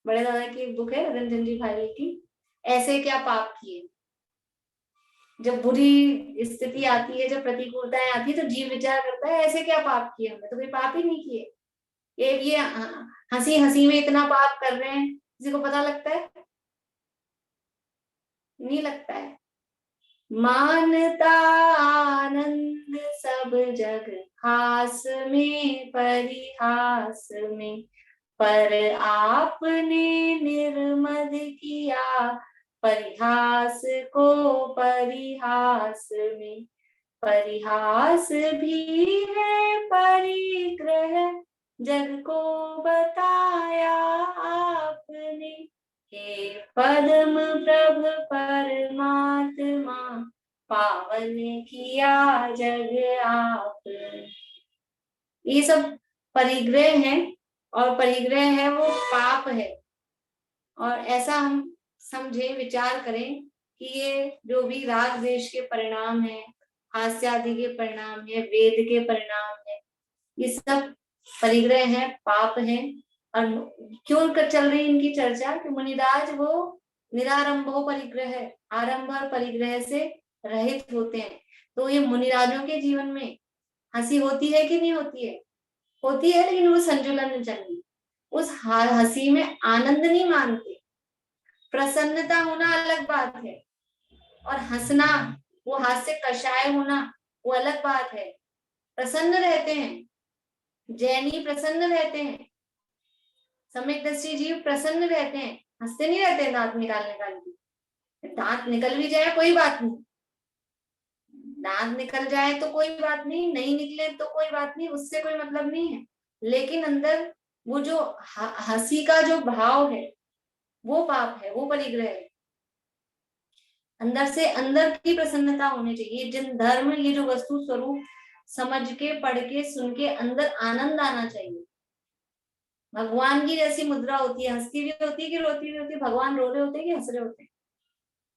बड़े दादा की एक बुक है रंजन जी भाई की, ऐसे क्या पाप किए। जब बुरी स्थिति आती है, जब प्रतिकूलताएं आती है, तो जीव विचार करता है ऐसे क्या पाप किए, हमने तो कोई पाप ही नहीं किए। ये हंसी हंसी में इतना पाप कर रहे हैं, किसी को पता लगता है? नहीं लगता है। मानता आनंद सब जग, हास में परिहास में, पर आपने निर्मद किया परिहास को परिहास में। परिहास भी है परिग्रह, जग को बताया आपने। हे पद्म प्रभ परमात्मा, पावन किया जग आपने। ये सब परिग्रह है, और परिग्रह है वो पाप है। और ऐसा हम समझे, विचार करें कि ये जो भी राग द्वेष के परिणाम है, हास्य आदि के परिणाम है, वेद के परिणाम है, ये सब परिग्रह है, पाप है। और क्यों कर चल रही इनकी चर्चा कि मुनिराज वो निरारंभो परिग्रह है, आरंभ और परिग्रह से रहित होते हैं। तो ये मुनिराजों के जीवन में हंसी होती है कि नहीं होती है? होती है, लेकिन वो संतुलन चाहिए। उस हंसी में आनंद नहीं मानते। प्रसन्नता होना अलग बात है, और हंसना, वो हास्य कषाय होना, वो अलग बात है। प्रसन्न रहते हैं, जैनी प्रसन्न रहते हैं, सम्यक दृष्टि जीव प्रसन्न रहते हैं, हंसते नहीं रहते हैं दांत निकाल के। दांत निकल भी जाए कोई बात नहीं, दांत निकल जाए तो कोई बात नहीं, नहीं निकले तो कोई बात नहीं, उससे कोई मतलब नहीं है। लेकिन अंदर वो जो हंसी का जो भाव है, वो पाप है, वो परिग्रह है। अंदर से अंदर की प्रसन्नता होनी चाहिए। जिन धर्म, ये जो वस्तु स्वरूप समझ के, पढ़ के, सुन के अंदर आनंद आना चाहिए। भगवान की जैसी मुद्रा होती है, हंसती भी होती है कि रोती भी होती है। भगवान रो रहे होते हैं कि हंस रहे होते हैं?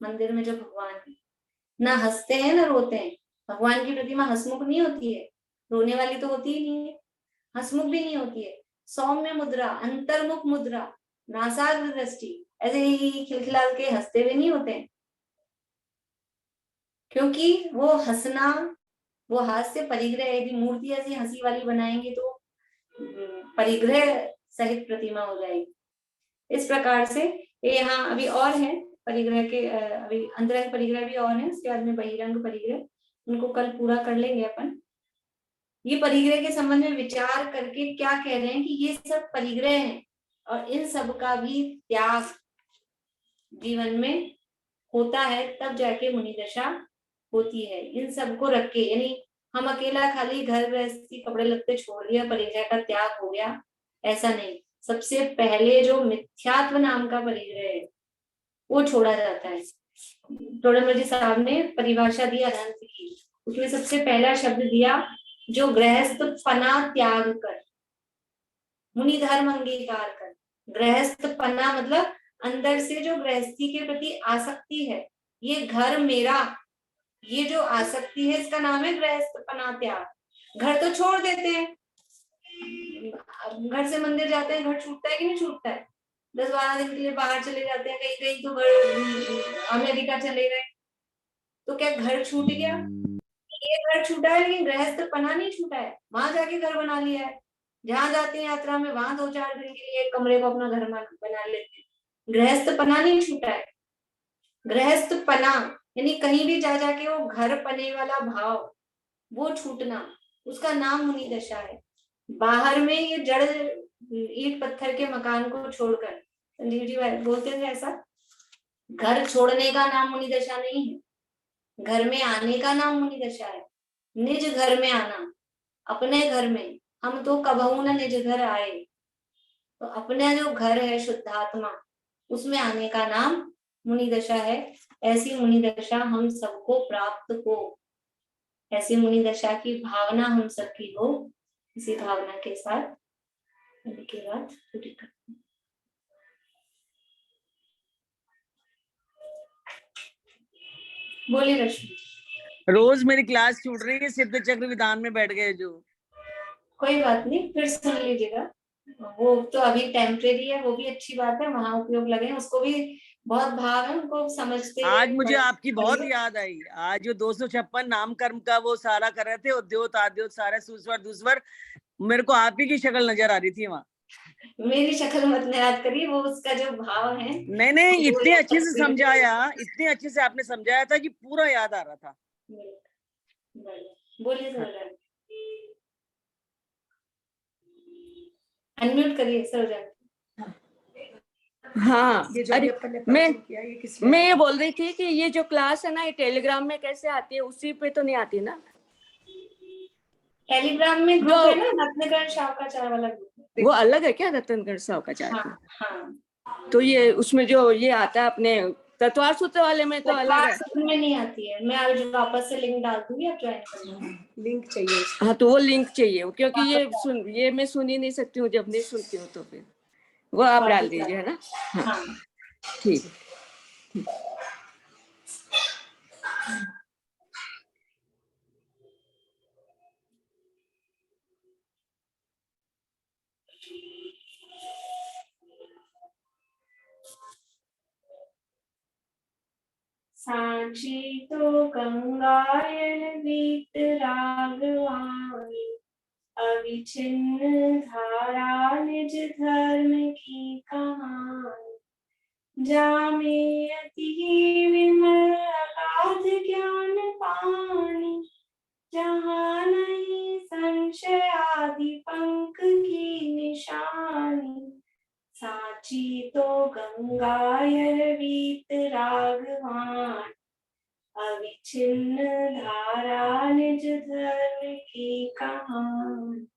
मंदिर में जो भगवान है, ना हंसते हैं ना रोते हैं। भगवान की प्रतिमा हंसमुख नहीं होती है, रोने वाली तो होती ही नहीं है, हंसमुख भी नहीं होती है। सौम्य मुद्रा, अंतर्मुख मुद्रा, नासाग्र दृष्टि, ऐसे ही खिलखिला के हंसते हुए नहीं होते हैं। क्योंकि वो हंसना, वो हास्य परिग्रह, यदि मूर्ति ऐसी हंसी वाली बनाएंगे तो परिग्रह सहित प्रतिमा हो जाएगी। इस प्रकार से ये यहाँ अभी और है परिग्रह के, अभी अंतरंग परिग्रह भी और है, उसके बाद में बहिरंग परिग्रह, उनको कल पूरा कर लेंगे अपन। ये परिग्रह के संबंध में विचार करके क्या कह रहे हैं कि ये सब परिग्रह हैं, और इन सब का भी त्याग जीवन में होता है, तब जाके मुनि दशा होती है। इन सबको रख के, यानी हम अकेला खाली घर गृहस्थी कपड़े लत्ते छोड़ दिया, परिग्रह का त्याग हो गया, ऐसा नहीं। सबसे पहले जो मिथ्यात्व नाम का परिग्रह है वो छोड़ा जाता है। टोडरमल जी साहब ने परिभाषा दी अनंत की, उसमें सबसे पहला शब्द दिया, जो गृहस्थ पना त्याग कर, मुनि धर्म अंगीकार कर। गृहस्थ पना मतलब अंदर से जो गृहस्थी के प्रति आसक्ति है, ये घर मेरा, ये जो आसक्ति है, इसका नाम है गृहस्थ पना त्याग। घर तो छोड़ देते हैं, घर से मंदिर जाते हैं, घर छूटता है कि नहीं छूटता है? 10-12 दिन के लिए बाहर चले जाते हैं, कहीं कहीं तो घर अमेरिका चले गए, तो क्या घर छूट गया? ये घर छूटा है, लेकिन गृहस्थ पना नहीं छूटा है। वहां जाके घर बना लिया है, जहां जाते हैं यात्रा में, वहां 2-4 दिन के लिए एक कमरे को अपना घर बना लेते हैं। गृहस्थ पना नहीं छूटा है। गृहस्थ पना यानी कहीं भी जा जाके वो घर पने वाला भाव, वो छूटना, उसका नाम मुनि दशा है। बाहर में ये जड़ ईट पत्थर के मकान को छोड़कर, संजीव जी बोलते थे ऐसा, घर छोड़ने का नाम मुनि दशा नहीं है, घर में आने का नाम मुनि दशा है। निज घर में आना, अपने घर में, हम तो कबहू न निज घर आए, तो अपना जो घर है शुद्धात्मा, उसमें आने का नाम मुनि दशा है। ऐसी मुनि दशा हम सबको प्राप्त हो, ऐसी मुनि दशा की भावना हम सबकी हो। इसी भावना के साथ के बाद पूरी करते हैं। बोलिए रश्मि। रोज मेरी क्लास छूट रही है, सिद्ध चक्र विधान में बैठ गए जो। कोई बात नहीं, फिर सुन लीजिएगा, वो तो अभी टेम्परेरी है, वो भी अच्छी बात है, वहां उपयोग लगे, उसको भी बहुत भाव है, उनको समझते। आज मुझे आपकी बहुत याद आई, आज जो 256 नाम कर्म का वो सारा कर रहे थे, उद्योत आद्योत सारे सुस्वर दुस्वर, मेरे को आप ही की शक्ल नजर आ रही थी वहाँ। मेरी शक्ल मत याद करिए, वो उसका जो भाव है। नहीं, इतने अच्छे से समझाया, इतने अच्छे से आपने समझाया था कि पूरा याद आ रहा था। बोलिए सर। अनम्यूट करिए सर जाके। हाँ ये जो अरे अभी अपन ने मैं परचेज किया ये किसमें मैं ये आएगा? बोल रही थी कि ये जो क्लास है ना ये टेलीग्राम में कैसे आती है, उसी पे तो नहीं आती ना? टेलीग्राम में ग्रुप जो- है ना, रत्नकरण शावकाचार वाला ग्रुप। वो अलग है क्या रतनगढ़ सावकाचार हाँ का? हाँ, तो ये उसमें जो ये आता है अपने तत्वार सूत्र वाले में तो अलग है। सूत्र में नहीं आती है। मैं आज वापस से लिंक डाल दूंगी, आप ज्वाइन कर लेना। लिंक चाहिए इसका। हाँ तो वो लिंक चाहिए, क्योंकि ये मैं सुन ही नहीं सकती हूँ, जब नहीं सुनती हूँ तो फिर वो आप डाल दीजिए, है ना? हाँ हाँ ठीक। सांची तो गंगायन वीत रागवाणी, अविच्छिन्न धारा निज धर्म की कहानी। जामे अति विमल अगाध ज्ञान पानी, जहाँ नहीं संशय आदि पंख की निशानी। सांची तो गंगायर वीत रागवान, अविच्छिन्न धारा निज धर्म की कहानी।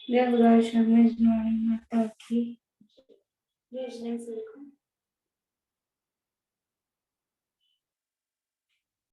जय गुरु शर्मा माता की।